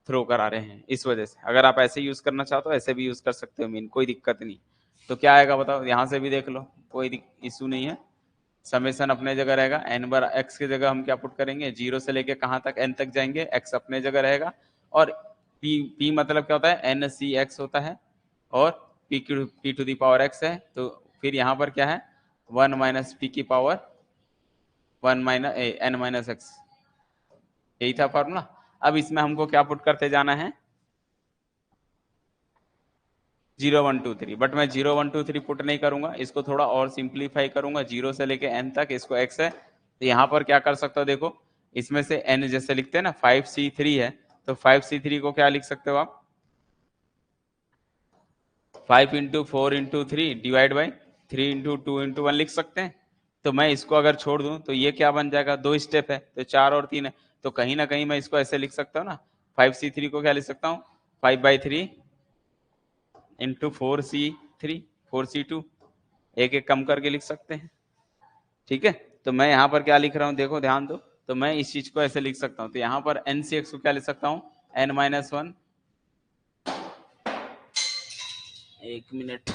थ्रो करा रहे हैं, इस वजह से। अगर आप ऐसे यूज करना चाहो तो ऐसे भी यूज कर सकते हो मीन, कोई दिक्कत नहीं। तो क्या आएगा बताओ, यहाँ से भी देख लो, कोई इशू नहीं है। समेशन अपने जगह रहेगा, n बार x की जगह हम क्या पुट करेंगे, 0 से लेके कहाँ तक, n तक जाएंगे, x अपने जगह रहेगा, और p मतलब क्या होता है, NCx होता है, और p to the power x है, तो फिर यहाँ पर क्या है, 1 माइनस p की power 1 minus n minus x, यही था फॉर्मूला। अब इसमें हमको क्या पुट करते जाना है, 0 1 2 3, बट मैं 0 1 2 3 पुट नहीं करूंगा, इसको थोड़ा और सिंप्लीफाई करूंगा, 0 से लेके n तक, इसको x है, तो यहाँ पर क्या कर सकते हो, देखो इसमें से n जैसे लिखते हैं ना, 5c3 है, तो 5c3 को क्या लिख सकते हो आप, 5 into 4 into 3 divide by 3 into 2 into 1 लिख सकते हैं। तो मैं इसको अगर छोड़ दूं तो ये क्या बन जाएगा, 2 स्टेप है, तो 4 और 3 है, तो कहीं ना कहीं मैं इसको ऐसे लिख सकता हूँ ना, 5c3 को क्या लिख सकता हूँ, 5/3 इंटू 4c3 4c2, एक एक कम करके लिख सकते हैं, ठीक है। तो मैं यहाँ पर क्या लिख रहा हूँ, देखो ध्यान दो, तो मैं इस चीज को ऐसे लिख सकता हूँ, तो यहाँ पर NCx को क्या लिख सकता हूँ, n-1, एक मिनट,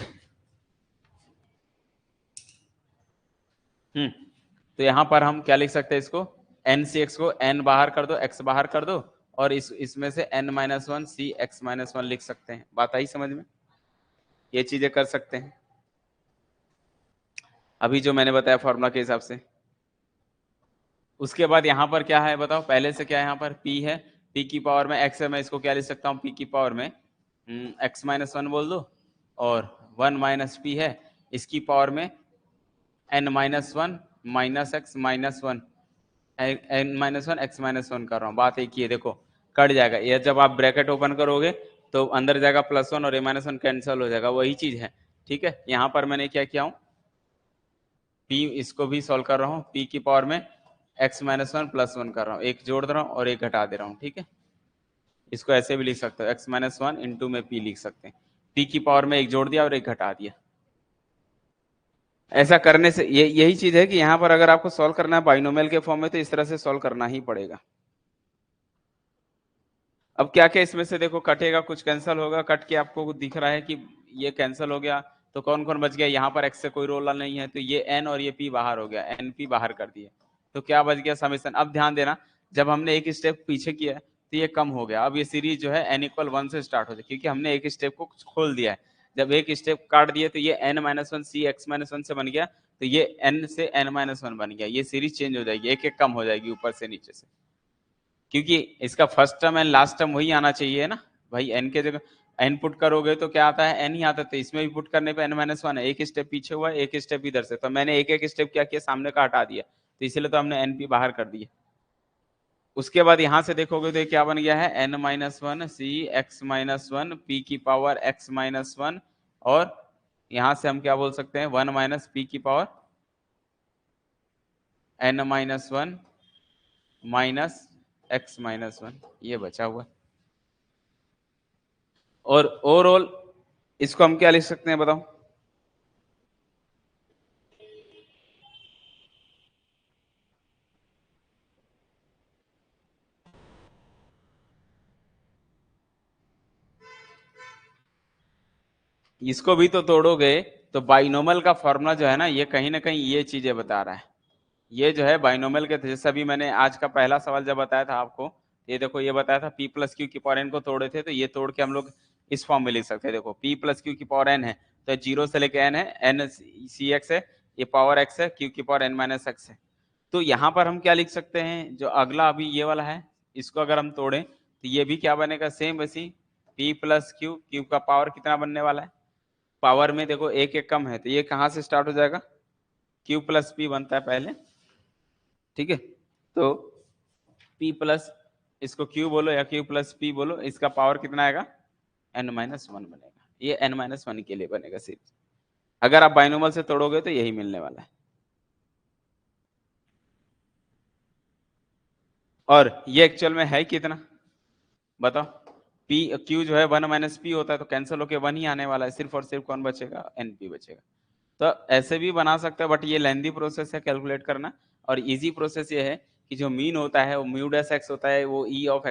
तो यहाँ पर हम क्या लिख सकते हैं इसको, NCx को n बाहर कर दो, x बाहर कर दो, और इसमें से n-1 CX-1 लिख सकते हैं। बात आई समझ में, ये चीजें कर सकते हैं अभी जो मैंने बताया फॉर्मूला के हिसाब से। उसके बाद यहाँ पर क्या है बताओ, पहले से क्या है, यहाँ पर p है, p की पावर में x है, मैं इसको क्या लिख सकता हूँ, p की पावर में x-1 बोल दो, और 1 माइनस p है, इसकी पावर में n-1 minus x minus 1, n-1 x-1 कर रहा हूँ, बात एक ही है, देखो कट जाएगा ये, जब आप ब्रैकेट ओपन करोगे तो अंदर जाएगा +1 और a-1 कैंसिल हो जाएगा, वही चीज है, ठीक है। यहाँ पर मैंने क्या किया हूँ, p इसको भी सॉल्व कर रहा हूँ, p की पावर में x-1 +1 कर रहा हूँ, एक जोड़ दे रहा हूँ और एक घटा दे रहा हूँ, ठीक है। इसको ऐसे भी लिख सकते हो, x-1 इंटू में p लिख सकते हैं, p की पावर में एक जोड़ दिया और एक घटा दिया। ऐसा करने से यही चीज है कि यहाँ पर अगर आपको सॉल्व करना है बाइनोमियल के फॉर्म में तो इस तरह से सॉल्व करना ही पड़ेगा। अब क्या क्या इसमें से देखो, कटेगा, कुछ कैंसिल होगा, कट के आपको दिख रहा है कि ये कैंसिल हो गया, तो कौन कौन बच गया, यहाँ पर x से कोई रोल नहीं है, तो ये n और ये p बाहर हो गया, np बाहर कर दिया, तो क्या बच गया, समेशन। अब ध्यान देना, जब हमने एक स्टेप पीछे किया तो ये कम हो गया। अब ये सीरीज जो है n = 1 से स्टार्ट हो जाए, क्योंकि हमने एक स्टेप को खोल दिया है। जब एक स्टेप काट दिए तो ये n-1 c x-1 से बन गया, तो ये n से n-1 बन गया। ये सीरीज चेंज हो जाएगी, एक एक कम हो जाएगी ऊपर से नीचे से, क्योंकि इसका first term and last term वही आना चाहिए ना भाई। n के जगह n पुट करोगे तो क्या आता है, n ही आता है। तो इसमें भी पुट करने पे n-1 है, एक स्टेप पीछे हुआ, एक स्टेप इधर से। तो मैंने एक एक स्टेप क्या किया, सामने का हटा दिया, तो इसलिए तो हमने np बाहर कर दिया। उसके बाद यहां से देखोगे तो क्या बन गया है, n-1 c x-1 p की पावर x-1, और यहां से हम क्या बोल सकते हैं, 1 - p की पावर n-1 माइनस x-1, ये बचा हुआ। और ओवरऑल इसको हम क्या लिख सकते हैं बताओ। इसको भी तो तोड़ोगे तो बाइनोमल का फॉर्मूला जो है ना, ये कहीं ना कहीं ये चीजें बता रहा है। ये जो है बाइनोमल के, जैसे अभी मैंने आज का पहला सवाल जब बताया था आपको, ये देखो ये बताया था p + q की पावर n को तोड़े थे, तो ये तोड़ के हम लोग इस फॉर्म में लिख सकते हैं। देखो p + q की पावर n है, तो 0 से लेके n है, n c x है, ये पावर x है, q की पावर n - x है। तो यहाँ पर हम क्या लिख सकते हैं, जो अगला अभी ये वाला है, इसको अगर हम तोड़ें तो ये भी क्या बनेगा, सेम वैसी p + q, q का पावर कितना बनने वाला है, पावर में देखो एक एक कम है, तो ये कहाँ से स्टार्ट हो जाएगा, q + p बनता है पहले, ठीक है। तो p प्लस, इसको q बोलो या q + p बोलो, इसका पावर कितना आएगा, n-1 बनेगा। ये n-1 के लिए बनेगा सिर्फ। अगर आप बाइनोमल से तोड़ोगे तो यही मिलने वाला है। और ये एक्चुअल में है कितना बताओ, p q जो है 1 - p होता है, तो कैंसिल होके 1 ही आने वाला है, सिर्फ और सिर्फ कौन बचेगा, np बचेगा। तो ऐसे भी बना सकते हैं, बट ये लेंदी प्रोसेस है कैलकुलेट करना। और इजी प्रोसेस ये है कि जो मीन होता है वो म्यू डैश x होता है, वो e of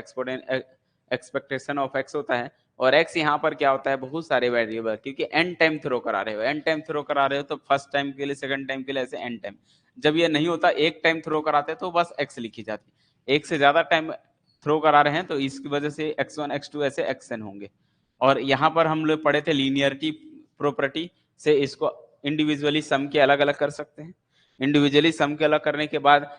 expectation of x होता है। और x यहाँ पर क्या होता है, बहुत सारे वेरिएबल, क्योंकि n टाइम थ्रो करा रहे हो, n टाइम थ्रो करा रहे हो, तो फर्स्ट टाइम के लिए, सेकंड टाइम के लिए, ऐसे n टाइम। जब ये नहीं होता, एक टाइम थ्रो कराते तो बस x लिखी जाती। एक से ज्यादा टाइम थ्रो करा रहे हैं तो इसकी वजह से x1 x2 ऐसे xn होंगे। और यहाँ पर हम लोग पढ़े थे लीनियरिटी प्रॉपर्टी से, इसको इंडिविजुअली सम के अलग अलग कर सकते हैं। इंडिविजुअली सम के अलग करने के बाद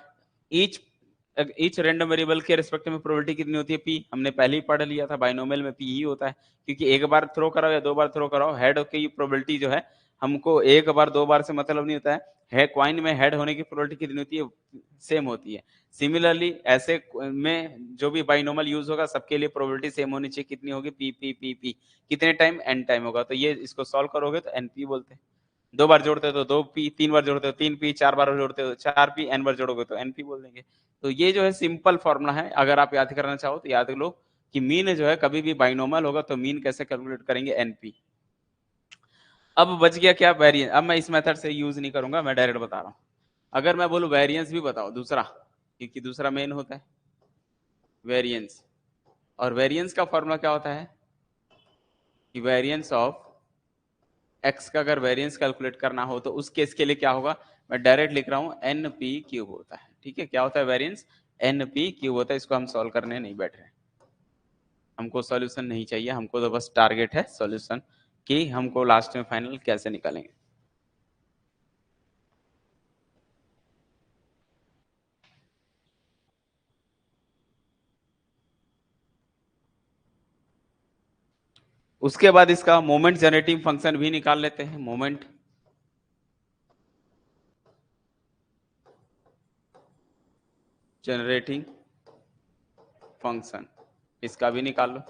ईच रैंडम वेरिएबल के रिस्पेक्ट में प्रोबेबिलिटी कितनी होती है, p। हमने पहले ही पढ़ लिया था, बाइनोमियल में p ही होता है, क्योंकि एक बार थ्रो कराओ या 2 बार थ्रो कराओ, हेड की प्रोबेबिलिटी जो है, हमको एक बार 2 बार से मतलब नहीं होता है क्वाइन में हेड होने की प्रोबेबिलिटी कितनी होती है, सेम होती है। सिमिलरली ऐसे में जो भी बाइनोमियल यूज होगा, सबके लिए प्रोबेबिलिटी सेम होनी चाहिए, कितनी होगी, p कितने टाइम, n टाइम होगा। तो ये इसको सॉल्व करोगे तो np बोलते हैं। 2 बार जोड़ते हो तो 2p, 3 बार जोड़ते हो 3p, 4 बार जोड़ते हो 4p, n बार जोड़ोगे तो np बोल देंगे। तो ये जो है सिंपल फॉर्मूला है, अगर आप याद करना चाहो तो याद लो कि मीन जो है, कभी भी बाइनोमियल होगा तो मीन कैसे कैलकुलेट करेंगे, np। अब बच गया क्या, वेरिएंस। अब मैं इस मेथड से यूज नहीं करूंगा, मैं डायरेक्ट बता रहा हूं। अगर मैं बोलूं वेरिएंस भी बताओ दूसरा, क्योंकि दूसरा मेन होता है वेरिएंस। और वेरिएंस का फॉर्मूला क्या होता है कि वेरिएंस ऑफ x का अगर वेरिएंस कैलकुलेट करना हो तो उस केस के लिए क्या होगा, मैं डायरेक्ट लिख रहा हूं np³ होता है। ठीक है, क्या होता है वेरिएंस, np³ होता है। इसको हम सॉल्व करने नहीं बैठ रहे, हमको सॉल्यूशन नहीं चाहिए, हमको तो बस टारगेट है सॉल्यूशन कि हमको लास्ट में फाइनल कैसे निकालेंगे। उसके बाद इसका मोमेंट जनरेटिंग फंक्शन भी निकाल लेते हैं। मोमेंट जनरेटिंग फंक्शन, इसका भी निकाल लो।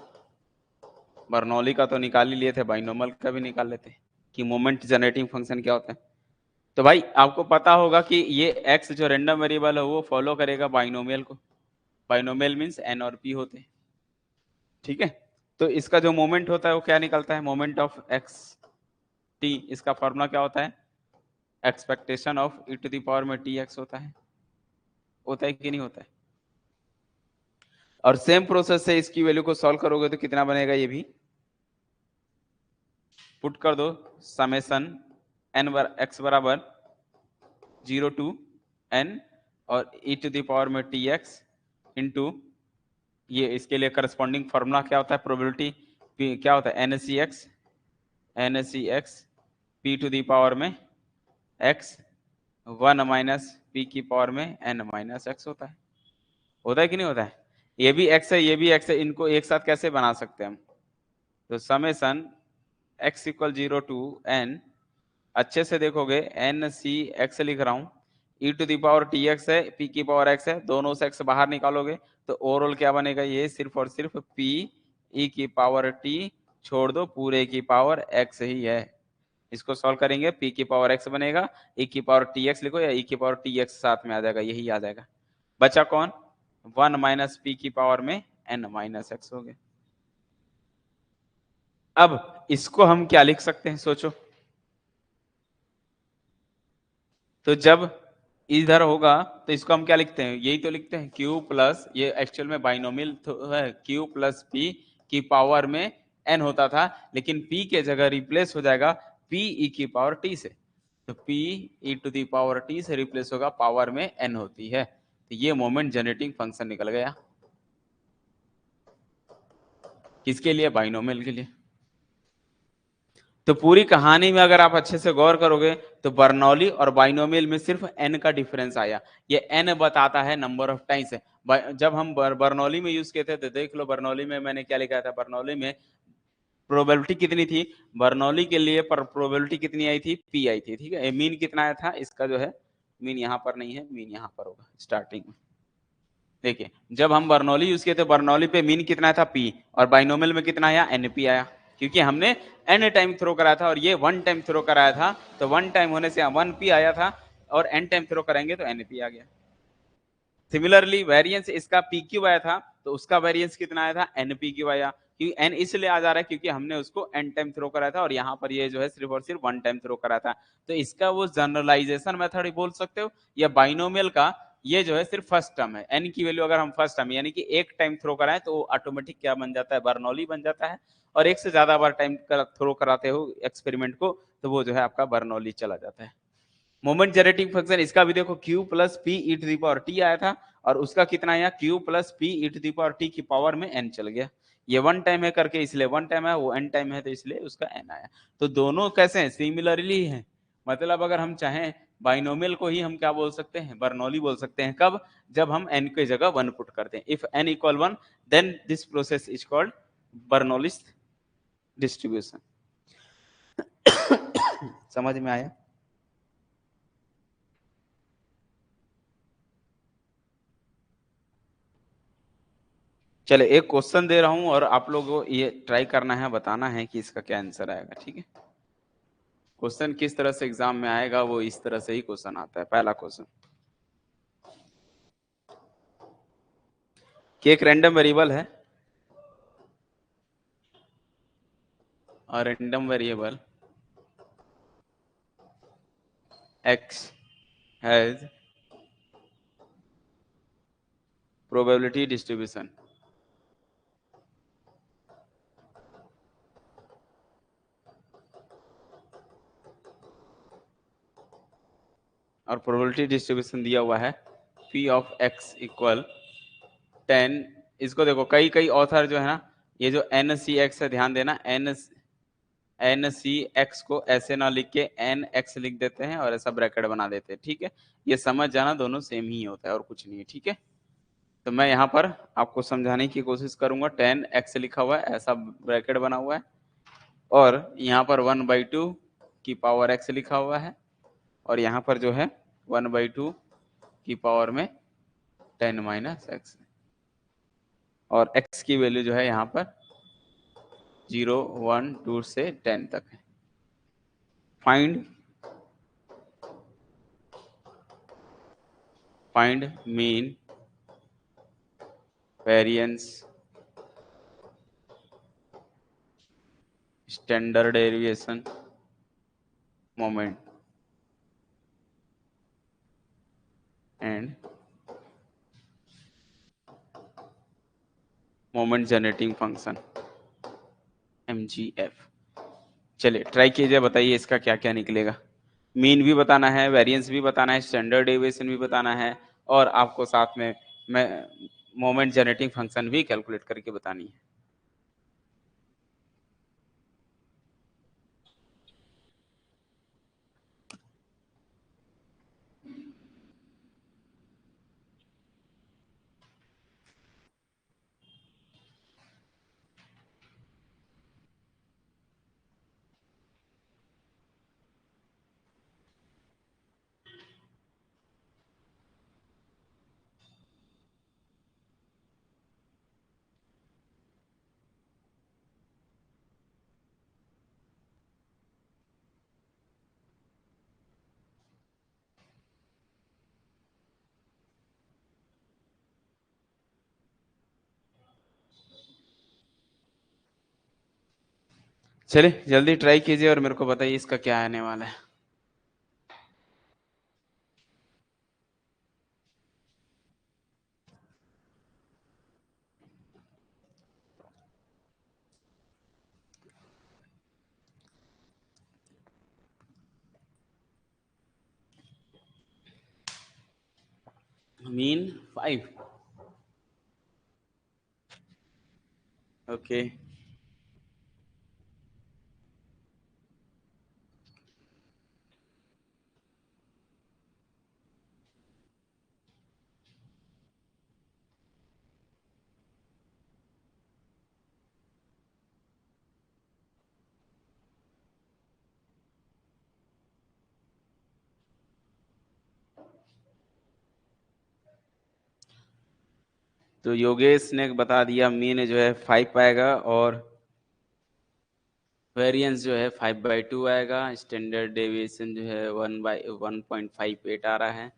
बर्नौली का तो निकाल ही लिए थे, बाइनोमियल का भी निकाल लेते हैं कि मोमेंट जनरेटिंग फंक्शन क्या होता है। तो भाई आपको पता होगा कि ये x जो रैंडम वेरिएबल है वो फॉलो करेगा बाइनोमियल को। बाइनोमियल मींस n और p होते हैं, ठीक है। तो इसका जो मोमेंट होता है वो क्या निकलता है, मोमेंट ऑफ x t। इसका फॉर्मूला क्या होता है, expectation of e to the power में tx होता है कि नहीं होता है। और सेम प्रोसेस से इसकी वैल्यू को सॉल्व करोगे तो कितना बनेगा, ये भी पुट कर दो, समेशन x बराबर 0 to n और e टू द पावर में tx इंटू ये इसके लिए करस्पॉन्डिंग फॉर्मूला क्या होता है, प्रोबेबिलिटी क्या होता है, NaCx p to the power में x 1 माइनस p की पावर में n माइनस x होता है कि नहीं होता है? ये भी x है, ये भी x है, इनको एक साथ कैसे बना सकते हैं हम? तो summation x equal 0 to n, अच्छे से देखोगे NaCx लिख रहा हूं, e to the power tx है, p की पावर x है, दोनों से x बाहर निकालोगे तो ओवरऑल क्या बनेगा, ये सिर्फ और सिर्फ p e की पावर t छोड़ दो, पूरे की पावर x ही है। इसको सॉल्व करेंगे, p की पावर x बनेगा, e की पावर tx लिखो या e की पावर tx साथ में आ जाएगा, यही आ जाएगा। बचा कौन, 1 माइनस p की पावर में n माइनस x हो गया। अब इसको हम क्या लिख सकते हैं, सोचो। तो जब इधर होगा तो इसको हम क्या लिखते हैं, यही तो लिखते हैं q प्लस, ये एक्चुअल में बाइनोमियल है, q प्लस p की पावर में n होता था, लेकिन p के जगह रिप्लेस हो जाएगा p e की पावर t से, तो p e to the power t से रिप्लेस होगा, पावर में n होती है, तो ये मोमेंट जनरेटिंग फंक्शन निकल गया। किसके लिए, बाइनोमियल के लिए। तो पूरी कहानी में अगर आप अच्छे से गौर करोगे तो बर्नौली और बाइनोमियल में सिर्फ n का डिफरेंस आया, ये n बताता है नंबर ऑफ टाइम्स है। जब हम बर्नौली में यूज किए थे तो देख लो, बर्नौली में मैंने क्या लिखा था, बर्नौली में प्रोबेबिलिटी कितनी थी, बर्नौली के लिए पर प्रोबेबिलिटी कितनी आई थी, p आई थी, ठीक है। मीन कितना आया था इसका, जो है मीन यहाँ पर नहीं है, मीन यहाँ पर होगा स्टार्टिंग में। देखिए जब हम बर्नौली यूज किए थे, बर्नौली पे मीन कितना था, p, और बाइनोमियल में कितना आया, np आया, क्योंकि हमने n टाइम थ्रो कराया था और ये 1 टाइम थ्रो कराया था, तो 1 टाइम होने से 1p आया था, और n टाइम थ्रो कराएंगे तो np आ गया। सिमिलरली वेरिएंस इसका pq आया था, तो उसका वेरिएंस कितना आया था, npq आया, क्योंकि n इसलिए आ जा रहा है क्योंकि हमने उसको n टाइम थ्रो कराया था, और यहाँ पर ये जो है सिर्फ और सिर्फ 1 टाइम थ्रो कराया था, तो इसका वो जनरलाइजेशन मेथड ही बोल सकते हो, या बाइनोमियल का ये जो है सिर्फ फर्स्ट टर्म है, n की वैल्यू अगर हम फर्स्ट टर्म यानी कि एक टाइम थ्रो कराएं तो ऑटोमेटिक क्या बन जाता है, बर्नौली बन जाता है, और एक से ज्यादा बार टाइम थ्रो कराते हो एक्सपेरिमेंट को तो वो जो है आपका बर्नौली चला जाता है। मोमेंट जनरेटिंग फंक्शन इसका भी देखो, q plus p e to the power t आया था, और उसका कितना आया, q plus p e to the power t की पावर में n चल गया, ये 1 टाइम है करके इसलिए 1 टाइम है, वो n टाइम है तो इसलिए उसका n आया। तो दोनों कैसे हैं, सिमिलरली हैं, मतलब अगर हम चाहें बाइनोमियल को ही हम क्या बोल सकते हैं, बर्नौली बोल सकते हैं, कब, जब हम n की जगह 1 पुट करते हैं, if n equal 1 then this process is called Bernoulli's distribution. समझ में आया? चले एक क्वेश्चन दे रहा हूं और आप लोगों को ये ट्राई करना है, बताना है कि इसका क्या आंसर आएगा, ठीक है। क्वेश्चन किस तरह से एग्जाम में आएगा वो इस तरह से ही क्वेश्चन आता है। पहला क्वेश्चन कि एक रैंडम वेरिएबल है, और random variable x has probability distribution और प्रोबेबिलिटी डिस्ट्रीब्यूशन दिया हुआ है p ऑफ x इक्वल 10। इसको देखो कई कई ऑथर जो है ना, ये जो NCX है ध्यान देना, NCX को ऐसे ना लिख के NX लिख देते हैं और ऐसा ब्रैकेट बना देते हैं, ठीक है। ये समझ जाना, दोनों सेम ही होता है और कुछ नहीं है, ठीक है। तो मैं यहाँ पर आपको समझाने की कोशिश करूंगा, 10x लिखा हुआ है, ऐसा ब्रैकेट बना हुआ है, और यहाँ पर 1/2 की पावर x लिखा हुआ है, और यहाँ पर जो है 1/2 की पावर में 10 माइनस x, और x की वैल्यू जो है यहाँ पर 0, 1, 2 से 10 तक है। Find mean variance standard deviation moment end moment generating function MGF। चलिए ट्राई कीजिए, बताइए इसका क्या क्या निकलेगा। मीन भी बताना है, वेरिएंस भी बताना है, स्टैंडर्ड डेविएशन भी बताना है, और आपको साथ में मैं मोमेंट जनरेटिंग फंक्शन भी कैलकुलेट करके बतानी है। चलिए जल्दी ट्राई कीजिए और मेरे को बताइए इसका क्या आने वाला है। मीन 5। ओके तो योगेश ने बता दिया मीन जो है 5 पाएगा और वेरिएंस जो है 5/2 आएगा। स्टैंडर्ड डेविएशन जो है 1/1.58 आ रहा है।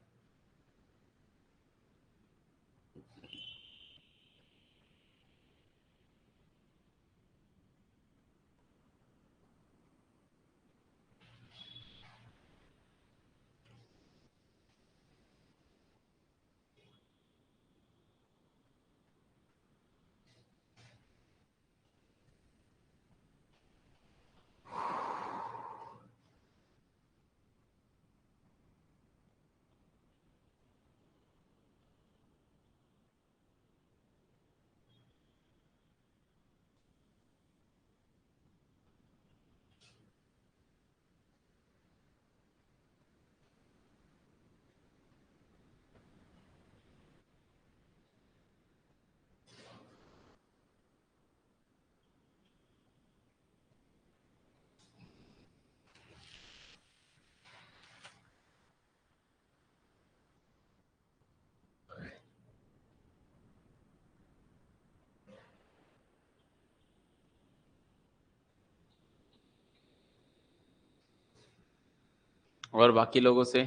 और बाकी लोगों से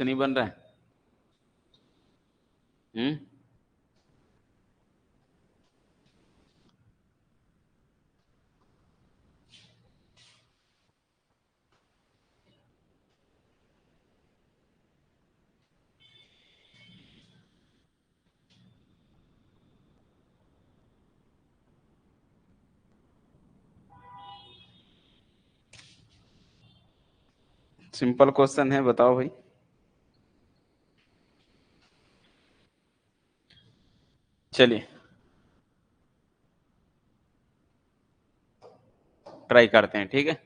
नहीं बन रहा है। हम्म। सिंपल क्वेश्चन है, बताओ भाई। चलिए ट्राई करते हैं, ठीक है।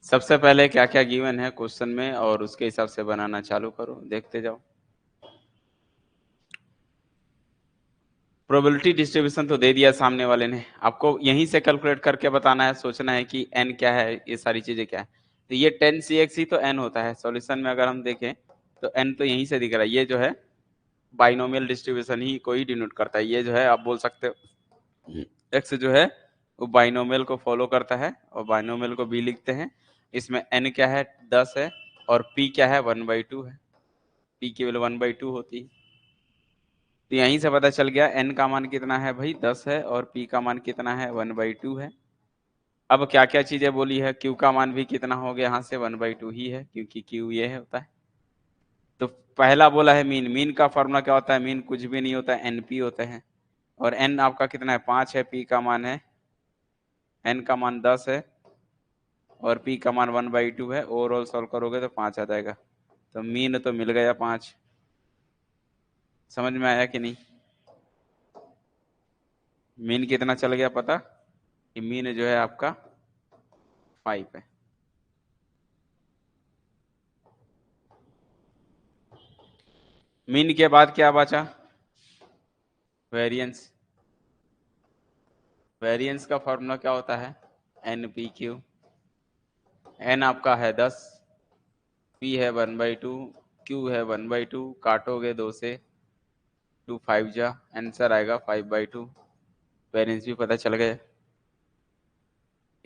सबसे पहले क्या क्या गिवन है क्वेश्चन में और उसके हिसाब से बनाना चालू करो, देखते जाओ। प्रोबेबिलिटी डिस्ट्रीब्यूशन तो दे दिया सामने वाले ने, आपको यहीं से कैलकुलेट करके बताना है, सोचना है कि n क्या है, ये सारी चीजें क्या है। तो ये 10 CX ही तो n होता है सॉल्यूशन में, अगर हम देखें तो n तो यहीं से दिख रहा है। ये जो है बाइनोमियल डिस्ट्रीब्यूशन ही को ही डिनोट करता है। ये जो है आप बोल सकते हो x जो है वो बाइनोमियल को फॉलो करता है और बाइनोमियल को b लिखते हैं। इसमें n क्या है 10 है और p क्या है 1/2 है। p की वैल्यू 1/2 होती है। तो यहीं से पता चल गया n का मान कितना है भाई 10 है और p का मान कितना है 1/2 है। अब क्या क्या चीजें बोली है, q का मान भी कितना हो गया, यहाँ से 1/2 ही है क्योंकि q ये है होता है। तो पहला बोला है मीन, मीन का फॉर्मूला क्या होता है, मीन कुछ भी नहीं होता है, np होता है। और n आपका कितना है 5 है, p का मान है n का मान 10 है और p का मान 1/2 है। ओवरऑल सॉल्व करोगे तो 5 आ जाएगा। तो मीन तो मिल गया 5। समझ में आया कि नहीं? मीन कितना चल गया पता? कि मीन जो है आपका 5 है। मीन के बाद क्या बचा? वेरिएंस। वेरिएंस का फॉर्मूला क्या होता है? N P Q. एन आपका है 10, पी है 1/2, क्यू है 1/2, काटोगे 2 से, 2 5 जा, आंसर आएगा 5/2। वेरिएंस भी पता चल गया।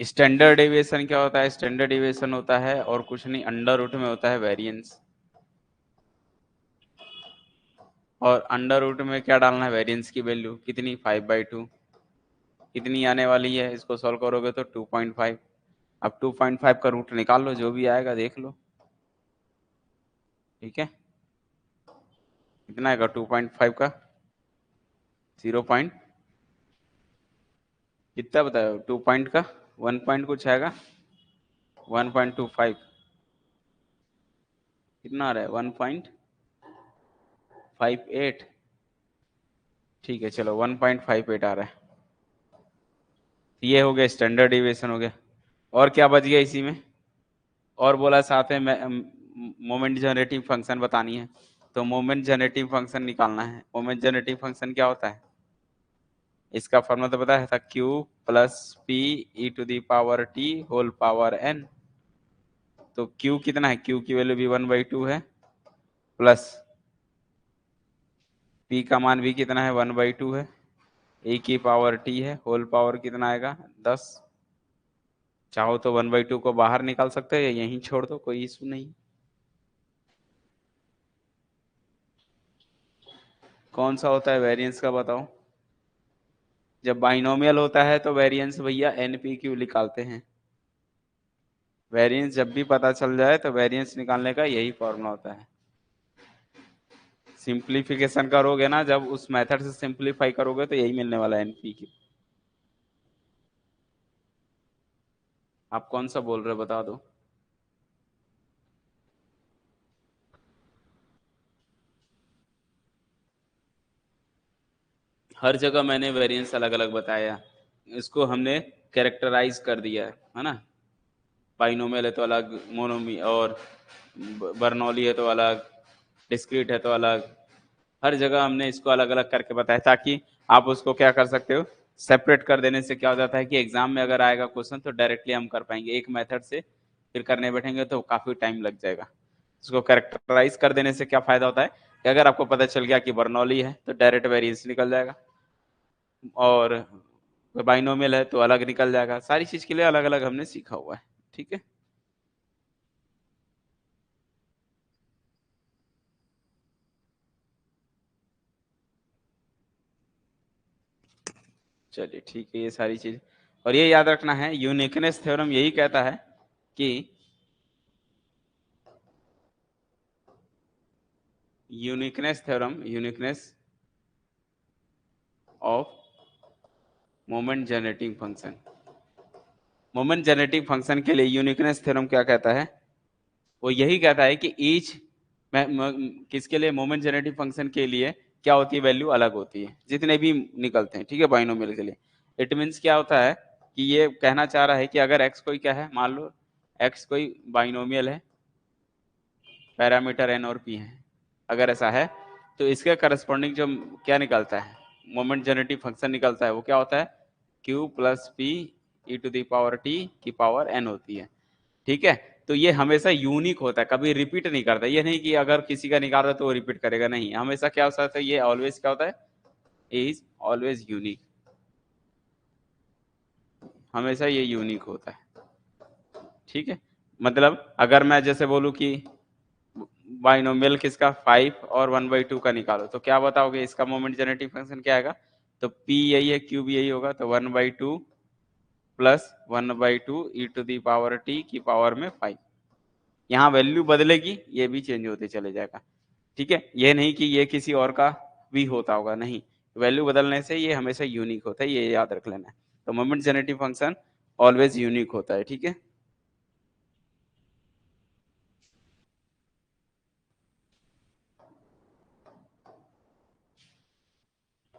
स्टैंडर्ड डेविएशन क्या होता है? स्टैंडर्ड डेविएशन होता है और कुछ नहीं, अंडर रूट में होता है वेरिएंस। और अंडर रूट में क्या डालना है? वेरिएंस की वैल्यू कितनी? 5/2। कितनी आने वाली है? इसको सॉल्व करोगे तो 2.5। अब 2.5 का रूट निकाल लो, जो भी आएगा देख लो। ठीक है, कितना आएगा 2.5 का? 0 पॉइंट कितना बताया? 2 पॉइंट का 1 पॉइंट कुछ आएगा, 1.25। कितना आ रहा है? 1.58। ठीक है चलो, 1.58 आ रहा है। ये हो गया स्टैंडर्ड डेविएशन हो गया। और क्या बच गया इसी में? और बोला साथ में मोमेंट जनरेटिंग फंक्शन बतानी है, तो मोमेंट जनरेटिंग फंक्शन निकालना है। मोमेंट जनरेटिंग फंक्शन क्या होता है? इसका फॉर्मूला तो पता है था, Q plus p e to the power t whole power n. तो Q कितना है? Q की वैल्यू भी 1/2 है, प्लस P का मान भी कितना है? 1/2 है, e की पावर t है, होल पावर कितना आएगा? 10। चाहो तो 1/2 को बाहर निकाल सकते हो या यहीं छोड़ दो, कोई इशू नहीं। कौन सा होता है वेरिएंस का बताओ? जब बाइनोमियल होता है तो वेरिएंस भैया NPQ निकालते हैं। वेरिएंस जब भी पता चल जाए तो वेरिएंस निकालने का यही फॉर्मूला होता है। सिंप्लीफिकेशन करोगे ना, जब उस मेथड से सिंप्लीफाई करोगे तो यही मिलने वाला है NPQ। आप कौन सा बोल रहे हो बता दो। हर जगह मैंने वेरिएंस अलग अलग बताया, इसको हमने कैरेक्टराइज कर दिया है ना। बाइनोमियल है तो अलग, मोनोमी और बर्नौली है तो अलग, डिस्क्रीट है तो अलग। हर जगह हमने इसको अलग अलग करके बताया ताकि आप उसको क्या कर सकते हो, सेपरेट कर देने से क्या हो जाता है कि एग्जाम में अगर आएगा क्वेश्चन तो डायरेक्टली हम कर पाएंगे। एक मेथड से फिर करने बैठेंगे तो काफी टाइम लग जाएगा। इसको कैरेक्टराइज कर देने से क्या फायदा होता है कि अगर आपको पता चल गया कि बर्नौली है तो डायरेक्ट वेरिएंस निकल जाएगा, और बाइनोमियल है तो अलग निकल जाएगा। सारी चीज के लिए अलग अलग हमने सीखा हुआ है। ठीक है, चलिए ठीक है, ये सारी चीज। और ये याद रखना है, यूनिकनेस थ्योरम यही कहता है कि uniqueness of moment generating function. Moment generating function के लिए यूनिकनेस थ्योरम क्या कहता है? वो यही कहता है कि ईच किसके लिए? मोमेंट जनरेटिंग फंक्शन के लिए क्या होती है? वैल्यू अलग होती है जितने भी निकलते हैं। ठीक है, बाइनोमियल के लिए इट मीन्स क्या होता है कि ये कहना चाह रहा है कि अगर x कोई क्या है, मान लो x कोई बाइनोमियल है, पैरामीटर n और p है, अगर ऐसा है तो इसके करस्पॉन्डिंग जो क्या निकलता है, मोमेंट जनरेटिव फंक्शन निकलता है, वो क्या होता है? q plus p e to the power t की पावर n होती है। ठीक है, तो ये हमेशा यूनिक होता है, कभी रिपीट नहीं करता। ये नहीं कि अगर किसी का निकाल रहा है तो वो रिपीट करेगा, नहीं, हमेशा क्या होता है, ये ऑलवेज क्या होता है? Is always unique. हमेशा ये यूनिक होता है। ठीक है, मतलब अगर मैं जैसे बोलूं कि बाइनोमियल किसका 5 और 1/2 का निकालो, तो क्या बताओगे इसका मोमेंट जनरेटिव फंक्शन क्या आएगा? तो p यही है, q भी यही होगा, तो 1/2 plus 1/2 e to the power t की पावर में 5। यहाँ वैल्यू बदलेगी, ये भी चेंज होते चले जाएगा। ठीक है, ये नहीं कि ये किसी और का भी होता होगा, नहीं, वैल्यू बदलने से ये हमेशा यूनिक होता है, ये याद रख लेना है। तो moment generative function always unique होता है। ठीक है,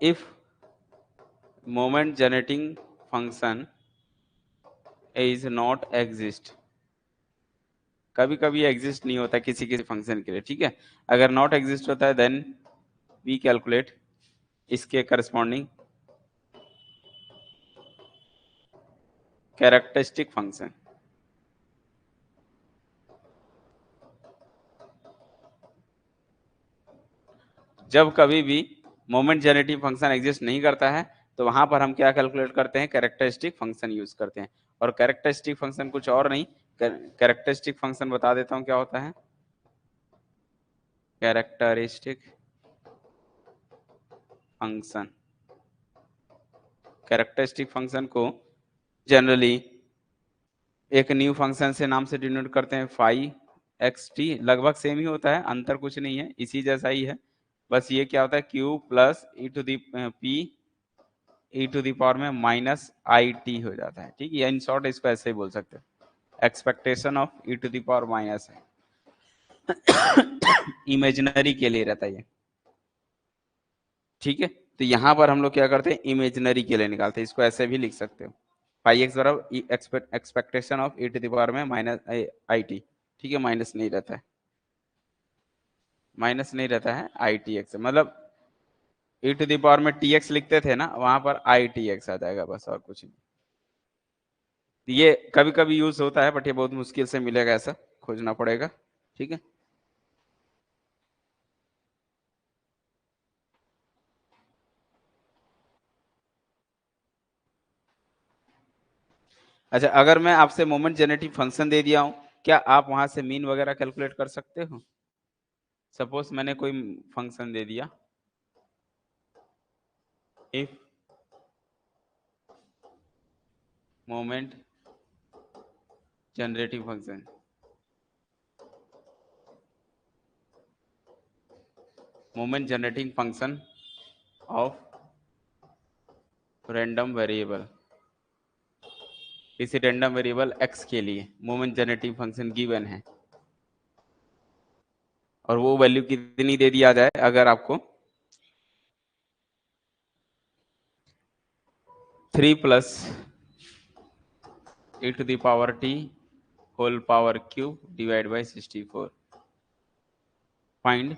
if moment generating function is not exist, कभी कभी एग्जिस्ट नहीं होता किसी किसी फंक्शन के लिए, ठीक है। अगर नॉट एग्जिस्ट होता है देन वी कैलकुलेट इसके करस्पॉन्डिंग कैरेक्टरिस्टिक फंक्शन। जब कभी भी मोमेंट जनरेटिंग फंक्शन एग्जिस्ट नहीं करता है तो वहां पर हम क्या कैलकुलेट करते हैं, कैरेक्टरिस्टिक फंक्शन यूज करते हैं। और कैरेक्टरिस्टिक फंक्शन कुछ और नहीं, कैरेक्टरिस्टिक फंक्शन बता देता हूं क्या होता है। कैरेक्टरिस्टिक फंक्शन, कैरेक्टरिस्टिक फंक्शन को जनरली एक न्यू फंक्शन से नाम से डिनोट करते हैं, फाई एक्स टी। लगभग सेम ही होता है, अंतर कुछ नहीं है, इसी जैसा ही है। बस ये क्या होता है, q plus e to the p e to the power में माइनस आई टी हो जाता है, ठीक है। इन शॉर्ट इसको ऐसे ही बोल सकते हैं, expectation of e to the power minus है। इमेजिनरी के लिए रहता है ये, ठीक है। तो यहां पर हम लोग क्या करते हैं, इमेजिनरी के लिए निकालते हैं, इसको ऐसे भी लिख सकते हो, पाई एक्स बराबर expectation of e to the power में माइनस आई टी, ठीक है। माइनस नहीं रहता है, माइनस नहीं रहता है आई टी एक्स, मतलब ई टू द पावर में टी एक्स लिखते थे ना, वहां पर आई टी एक्स आ जाएगा, बस और कुछ नहीं। ये कभी कभी यूज होता है बट ये बहुत मुश्किल से मिलेगा, ऐसा खोजना पड़ेगा, ठीक है। अच्छा, अगर मैं आपसे मोमेंट जेनेरेटिव फंक्शन दे दिया हूं, क्या आप वहां से मीन वगैरह कैलकुलेट कर सकते हो? सपोज मैंने कोई फंक्शन दे दिया, if moment generative function moment generating function of random variable, किसी रैंडम वेरिएबल x के लिए मोमेंट जनरेटिंग फंक्शन गिवन है, और वो वैल्यू कितनी दे दिया जाए, अगर आपको 3 plus e to the power t whole power cube divide by 64, find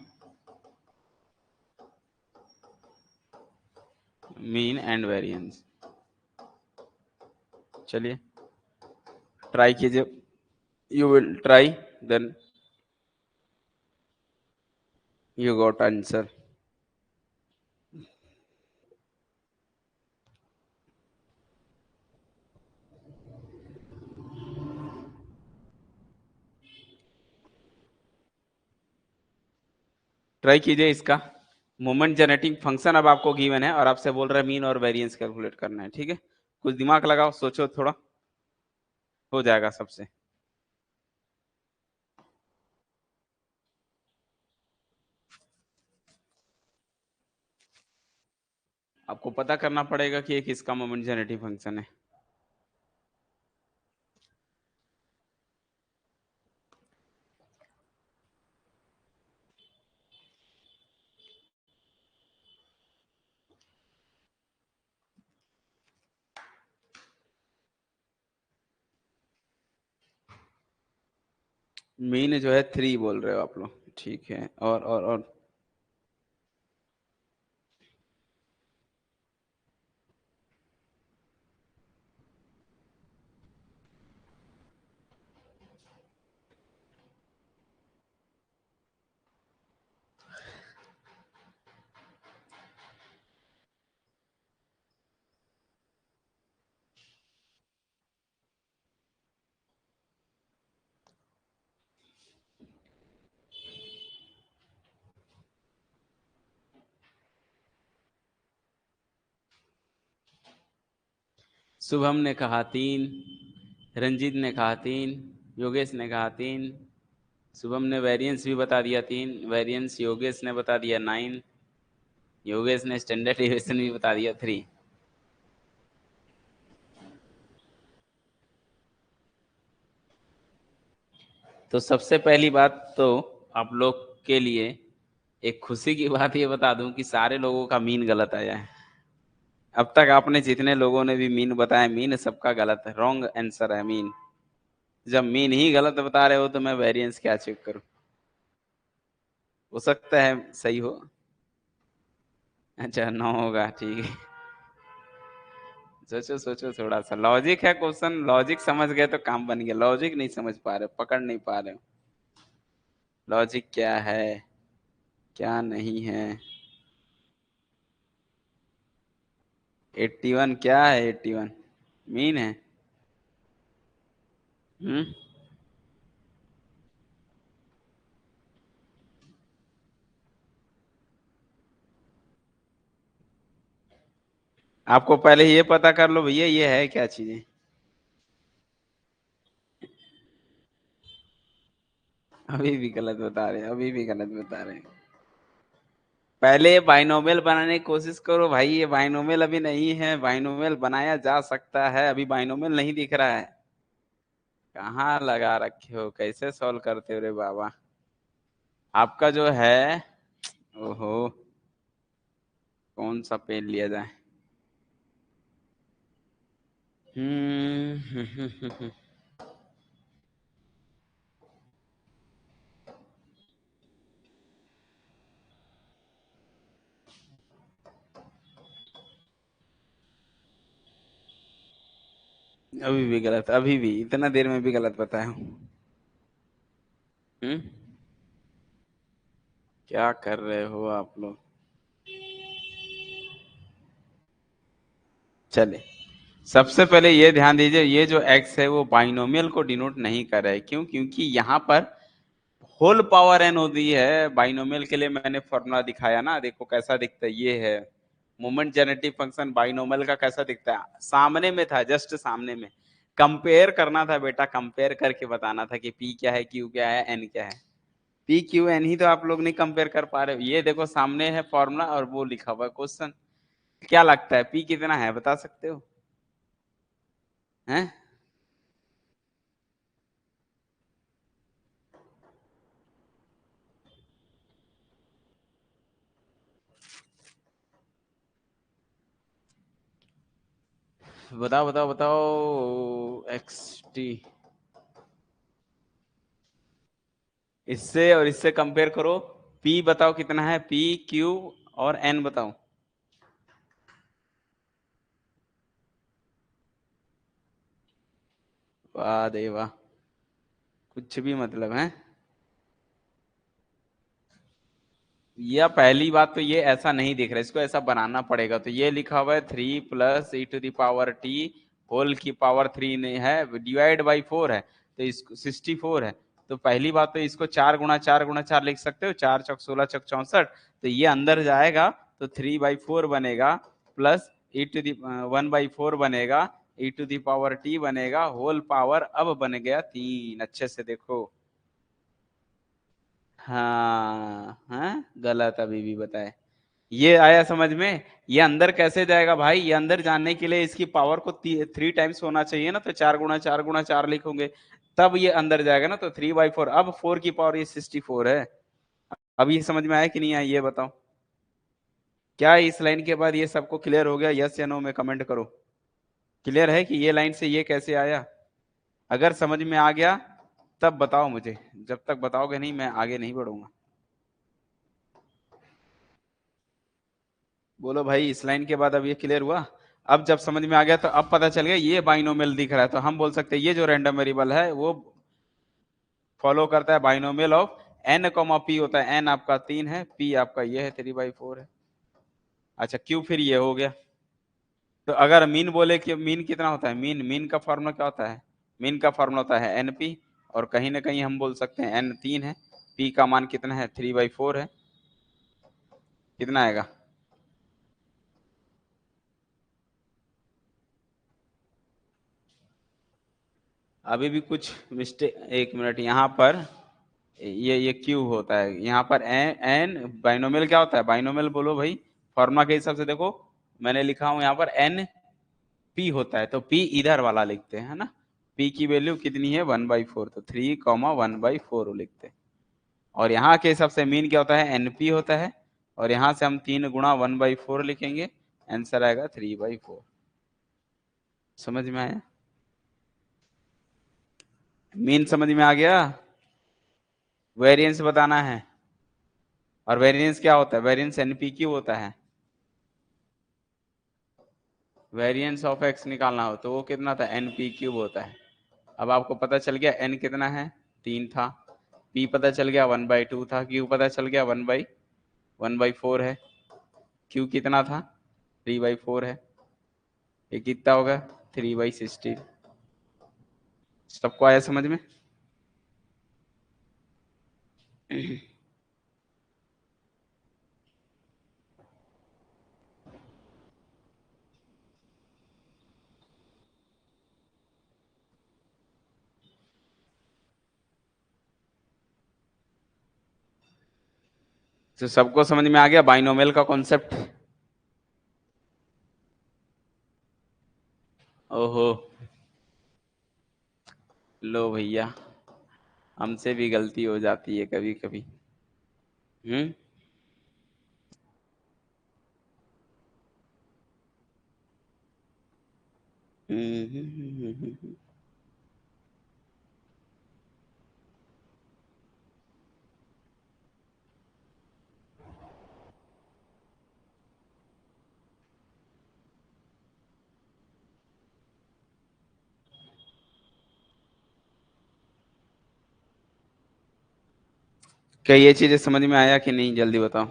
mean and variance. चलिए ट्राई कीजिए, you will try then you got answer. Try कीजिए इसका, मोमेंट जनरेटिंग फंक्शन अब आपको गिवन है और आपसे बोल रहा है मीन और वेरिएंस कैलकुलेट करना है, ठीक है। कुछ दिमाग लगाओ, सोचो थोड़ा, हो जाएगा सबसे। आपको पता करना पड़ेगा कि ये किसका मोमेंट जनरेटिव फंक्शन है। मीन जो है 3 बोल रहे हो आप लोग, ठीक है। और शुभम ने कहा 3, रंजीत ने कहा 3, योगेश ने कहा 3, शुभम ने वेरिएंस भी बता दिया 3, वेरिएंस योगेश ने बता दिया 9, योगेश ने स्टैंडर्ड डेविएशन भी बता दिया 3। तो सबसे पहली बात तो आप लोग के लिए एक खुशी की बात ये बता दूं कि सारे लोगों का मीन गलत आया है। अब तक आपने जितने लोगों ने भी मीन बताया, मीन सबका गलत है, रॉन्ग आंसर है मीन। जब मीन ही गलत बता रहे हो तो मैं वेरिएंस क्या चेक करूं? हो सकता है सही हो। अच्छा 9 होगा, ठीक है। सोचो सोचो, थोड़ा सा लॉजिक है क्वेश्चन, लॉजिक समझ गए तो काम बन गया। लॉजिक नहीं समझ पा रहे, पकड़ नहीं पा रहे हो लॉजिक क्या है क्या नहीं है। 81 क्या है? 81 मीन है? हम्म। आपको पहले ये पता कर लो भैया ये है क्या चीजें। अभी भी गलत बता रहे हैं, अभी भी गलत बता रहे हैं। पहले बाइनोमियल बनाने की कोशिश करो भाई, ये बाइनोमियल अभी नहीं है, बाइनोमियल बनाया जा सकता है, अभी बाइनोमियल नहीं दिख रहा है। कहाँ लगा रखे हो, कैसे सॉल्व करते हो रे बाबा? आपका जो है, ओहो, कौन सा पेन लिया जाए? हम्म। अभी भी गलत, अभी भी इतना देर में भी गलत बताया हूँ। हम्म। क्या कर रहे हो आप लोग? चले, सबसे पहले ये ध्यान दीजिए, ये जो x है वो बाइनोमियल को डिनोट नहीं कर रहा है। क्यों? क्योंकि यहाँ पर होल पावर n होती है। बाइनोमियल के लिए मैंने फॉर्मूला दिखाया ना, देखो कैसा दिखता है, ये है मोमेंट जेनेटिक फंक्शन। बाइनोमियल का कैसा दिखता है? सामने में था, जस्ट सामने में। कंपेयर करना था बेटा, कंपेयर करके बताना था कि p क्या है, q क्या है, n क्या है। p q n ही तो आप लोग नहीं कंपेयर कर पा रहे हो। ये देखो सामने है फॉर्मूला और वो लिखा हुआ है क्वेश्चन। क्या लगता है p कितना है, बता सकते हो? हैं? बताओ बताओ बताओ, एक्स टी। इससे और इससे कंपेयर करो। पी बताओ कितना है, पी क्यू और एन बताओ। वाह दे वाह, कुछ भी मतलब है। या पहली बात तो ये ऐसा नहीं दिख रहा, इसको ऐसा बनाना पड़ेगा। तो ये लिखा हुआ है 3 + e⁻³ होल की पावर 3 नहीं है, डिवाइड बाई 4 है, तो इसको 64 है। तो पहली बात तो इसको 4 × 4 × 4 लिख सकते हो, 4 × 16 = 64। तो ये अंदर जाएगा तो 3/4 बनेगा, प्लस e⁻1/4 बनेगा, e⁻t बनेगा, होल पावर अब बन गया 3। अच्छे से देखो। हाँ हाँ, गलत अभी भी बताए। ये आया समझ में? ये अंदर कैसे जाएगा भाई? ये अंदर जाने के लिए इसकी पावर को 3 टाइम्स होना चाहिए ना, तो 4 × 4 × 4 लिखोगे तब ये अंदर जाएगा ना। तो 3/4, अब 4 की पावर ये 64 है। अब ये समझ में आया कि नहीं आया, ये बताओ। क्या इस लाइन के बाद ये सबको क्लियर हो गया? यस या नो में कमेंट करो। क्लियर है कि ये लाइन से ये कैसे आया? अगर समझ में आ गया तब बताओ मुझे, जब तक बताओगे नहीं मैं आगे नहीं बढ़ूंगा। बोलो भाई, इस लाइन के बाद अब ये क्लियर हुआ? अब जब समझ में आ गया तो अब पता चल गया ये बाइनोमियल दिख रहा है, तो हम बोल सकते हैं ये जो रैंडम वेरिएबल है वो फॉलो करता है बाइनोमियल ऑफ n, p होता है। n आपका 3 है, p आपका ये है 3/4 है। अच्छा क्यों, फिर ये हो गया। तो अगर मीन बोले कि मीन कितना होता है, मीन मीन का फॉर्मूला क्या होता है? मीन का फॉर्मूला होता है np, और कहीं ना कहीं हम बोल सकते हैं n 3 है, p का मान कितना है 3/4 है। कितना आएगा? अभी भी कुछ मिस्टेक, एक मिनट। यहाँ पर ये क्यू होता है, यहाँ पर एन बाइनोमियल क्या होता है? बाइनोमियल बोलो भाई, फॉर्मूला के हिसाब से देखो। मैंने लिखा हूं यहाँ पर एन पी होता है, तो पी इधर वाला लिखते हैं, है ना। पी की वैल्यू कितनी है 1/4, तो 3, 1/4 लिखते हैं। और यहाँ के हिसाब से मीन क्या होता है, एनपी होता है, और यहाँ से हम 3 गुणा 1/4 लिखेंगे, आंसर आएगा 3/4। समझ में आया? मीन समझ में आ गया? वेरिएंस बताना है, और वेरिएंस क्या होता है, वेरिएंस एनपी क्यू होता है। वेरिएंस ऑफ एक्स निकालना हो तो वो कितना था, एनपी क्यूब होता है। अब आपको पता चल गया एन कितना है, 3 था, पी पता चल गया 1/2 था, क्यू पता चल गया 1/4 है, क्यू कितना था 3/4 है, ये कितना होगा 3/16। सबको आया समझ में? तो सबको समझ में आ गया बाइनोमियल का कॉन्सेप्ट? ओहो, लो भैया, हमसे भी गलती हो जाती है कभी कभी। हम्म हम्म। क्या ये चीजें समझ में आया कि नहीं, जल्दी बताओ।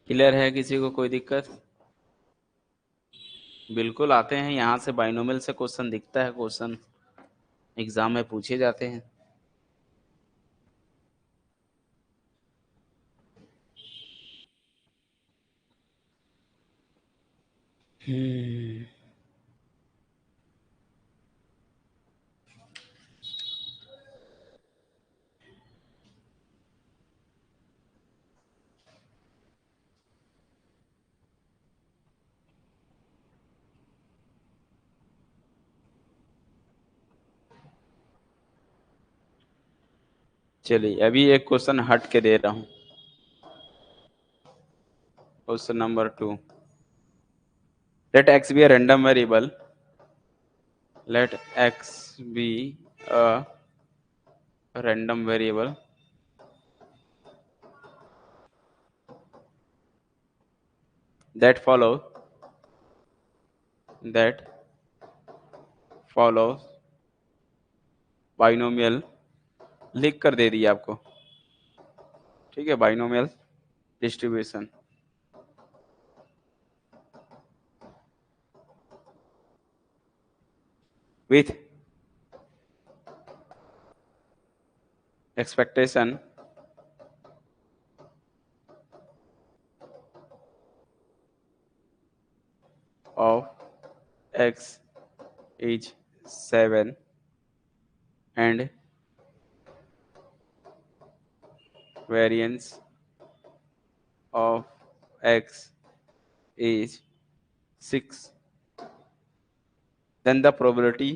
क्लियर है किसी को कोई दिक्कत? बिल्कुल आते हैं, यहाँ से बाइनोमियल से क्वेश्चन दिखता है, क्वेश्चन एग्जाम में पूछे जाते हैं। हम्म, चलिए अभी एक क्वेश्चन हट के दे रहा हूँ। Question number 2, let x be a random variable, let x be a random variable that follows binomial, लिख कर दे दिया आपको, ठीक है, binomial distribution with expectation of x is 7 and variance of x is 6, then the probability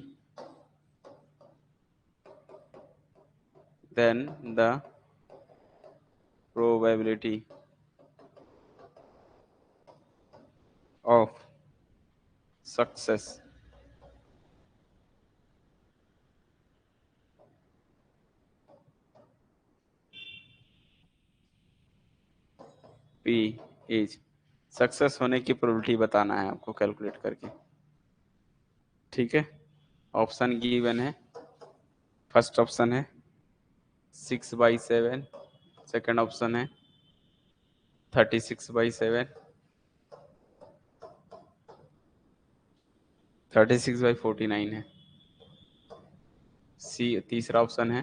of success P is, success होने की प्रोबेबिलिटी बताना है आपको कैलकुलेट करके, ठीक है। ऑप्शन गिवन है, फर्स्ट ऑप्शन है 6/7, सेकंड ऑप्शन है 36/7, 36/49 है। सी तीसरा ऑप्शन है।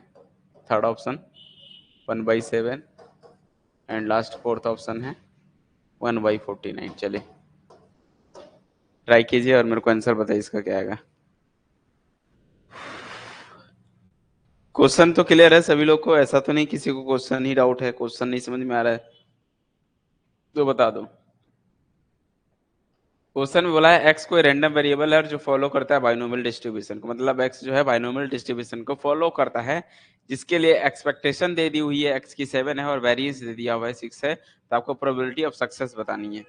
Third option 1/7 and last fourth option है 1/49। चलिए ट्राई कीजिए और मेरे को आंसर बताइए इसका क्या आएगा। क्वेश्चन तो क्लियर है सभी लोग को, ऐसा तो नहीं किसी को क्वेश्चन ही डाउट है, क्वेश्चन नहीं समझ में आ रहा है तो बता दो। क्वेश्चन में बोला है एक्स कोई रैंडम वेरिएबल है और जो फॉलो करता है बाइनोमियल डिस्ट्रीब्यूशन को, मतलब एक्स जो है बाइनोमियल डिस्ट्रीब्यूशन को फॉलो करता है, जिसके लिए एक्सपेक्टेशन दे दी हुई है एक्स की 7 है और वेरिएंस दे दिया हुआ है 6 है, तो आपको प्रोबेबिलिटी ऑफ सक्सेस बतानी है।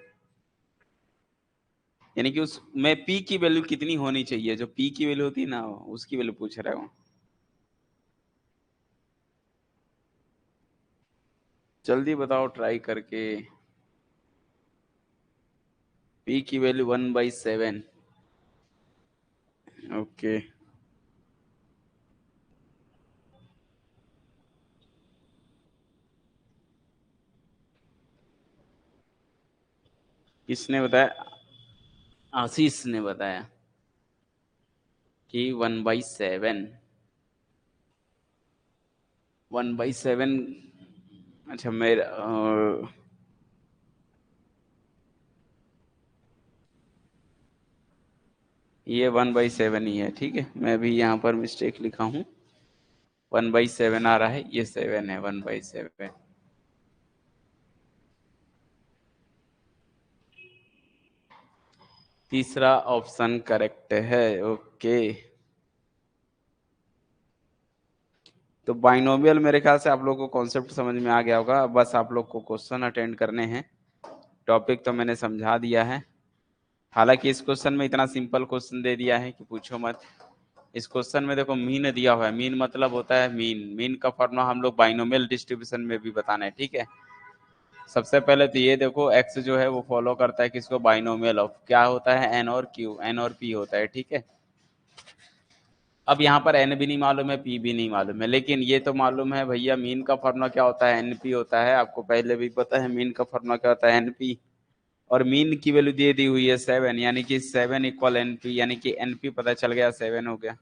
यानी कि उसमें पी की वैल्यू कितनी होनी चाहिए, जो पी की वैल्यू होती है ना उसकी वैल्यू पूछ रहा हूँ। जल्दी बताओ ट्राई करके। पी की वैल्यू 1/7। ओके किसने बताया? आशीष ने बताया कि 1/7। 1/7। अच्छा मेरा ये 1/7 ही है, ठीक है, मैं भी यहाँ पर मिस्टेक लिखा हूँ। 1/7 आ रहा है, ये 7 है 1/7। तीसरा ऑप्शन करेक्ट है। ओके तो बाइनोमियल मेरे ख्याल से आप लोगों को कॉन्सेप्ट समझ में आ गया होगा, बस आप लोग को क्वेश्चन अटेंड करने हैं। टॉपिक तो मैंने समझा दिया है, हालांकि इस क्वेश्चन में इतना सिंपल क्वेश्चन दे दिया है कि पूछो मत। इस क्वेश्चन में देखो मीन दिया हुआ है, मीन मतलब होता है मीन, मीन का फॉर्मूला हम लोग बाइनोमियल डिस्ट्रीब्यूशन में भी बताना है, ठीक है। सबसे पहले तो ये देखो एक्स जो है वो फॉलो करता है किसको, बाइनोमियल ऑफ क्या होता है, एन और क्यू, एन और पी होता है, ठीक है। अब यहाँ पर एन भी नहीं मालूम है, पी भी नहीं मालूम है, लेकिन ये तो मालूम है भैया मीन का फॉर्मूला क्या होता है, एनपी होता है। आपको पहले भी पता है मीन का फॉर्मूला क्या होता है, एनपी। और मीन की वैल्यू दे दी हुई है 7, यानी कि 7 इक्वल एनपी, यानी कि एनपी पता चल गया 7 हो गया।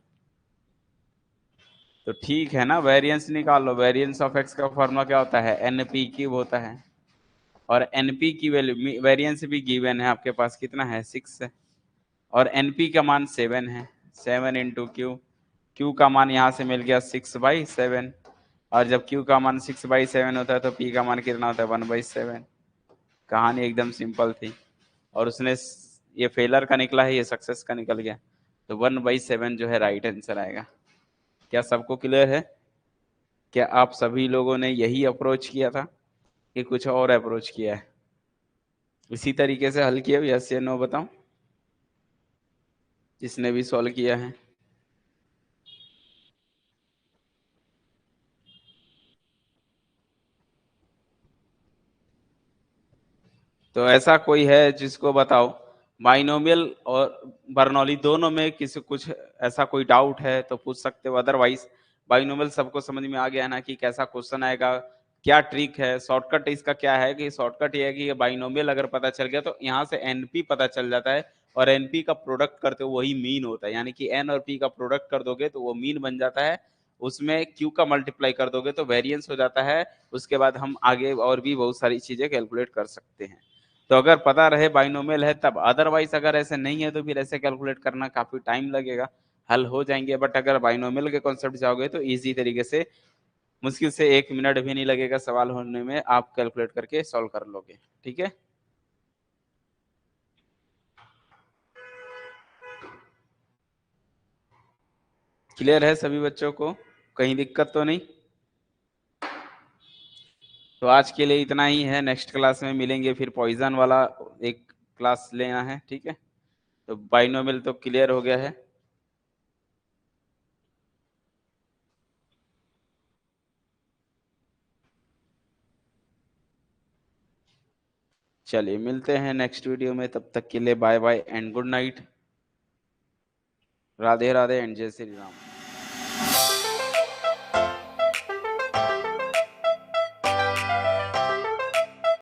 तो ठीक है ना, वेरिएंस निकाल लो। वेरिएंस ऑफ एक्स का फॉर्मूला क्या होता है, एनपी क्यूब होता है। और एनपी की वैल्यू, वेरिएंस भी गिवन है आपके पास, कितना है 6 है। और एनपी का मान 7 है, 7 इंटू क्यू, क्यू का मान यहाँ से मिल गया 6/7। और जब क्यू का मान 6/7 होता है तो पी का मान कितना होता है, 1/7। कहानी एकदम सिंपल थी, और उसने ये फेलर का निकला है, ये सक्सेस का निकल गया। तो 1/7 जो है राइट आंसर आएगा। क्या सबको क्लियर है? क्या आप सभी लोगों ने यही अप्रोच किया था कि कुछ और अप्रोच किया है? इसी तरीके से हल किया, यस या नो बताओ, जिसने भी सॉल्व किया है। तो ऐसा कोई है जिसको बताओ बाइनोमियल और बर्नौली दोनों में किसी कुछ ऐसा कोई डाउट है तो पूछ सकते हो, अदरवाइज बाइनोमियल सबको समझ में आ गया ना कि कैसा क्वेश्चन आएगा, क्या ट्रिक है। शॉर्टकट इसका क्या है कि शॉर्टकट ये है कि बाइनोमियल अगर पता चल गया तो यहाँ से एनपी पता चल जाता है, और एनपी का प्रोडक्ट करते हो वही मीन होता है, यानी कि एन और पी का प्रोडक्ट कर दोगे तो वो मीन बन जाता है। उसमें क्यू का मल्टीप्लाई कर दोगे तो वेरिएंस हो जाता है। उसके बाद हम आगे और भी बहुत सारी चीजें कैलकुलेट कर सकते हैं। तो अगर पता रहे बाइनोमियल है तब, अदरवाइज अगर ऐसे नहीं है तो फिर ऐसे कैलकुलेट करना काफी टाइम लगेगा। हल हो जाएंगे, बट अगर बाइनोमियल के कॉन्सेप्ट जाओगे तो इजी तरीके से, मुश्किल से 1 मिनट भी नहीं लगेगा सवाल होने में, आप कैलकुलेट करके सॉल्व कर लोगे, ठीक है। क्लियर है सभी बच्चों को, कहीं दिक्कत तो नहीं? तो आज के लिए इतना ही है, नेक्स्ट क्लास में मिलेंगे फिर, पॉइजन वाला एक क्लास लेना है, ठीक है। तो बाइनोमियल तो क्लियर हो गया है। चलिए मिलते हैं नेक्स्ट वीडियो में, तब तक के लिए bye bye and good night. Radhe Radhe एंड जय श्री राम।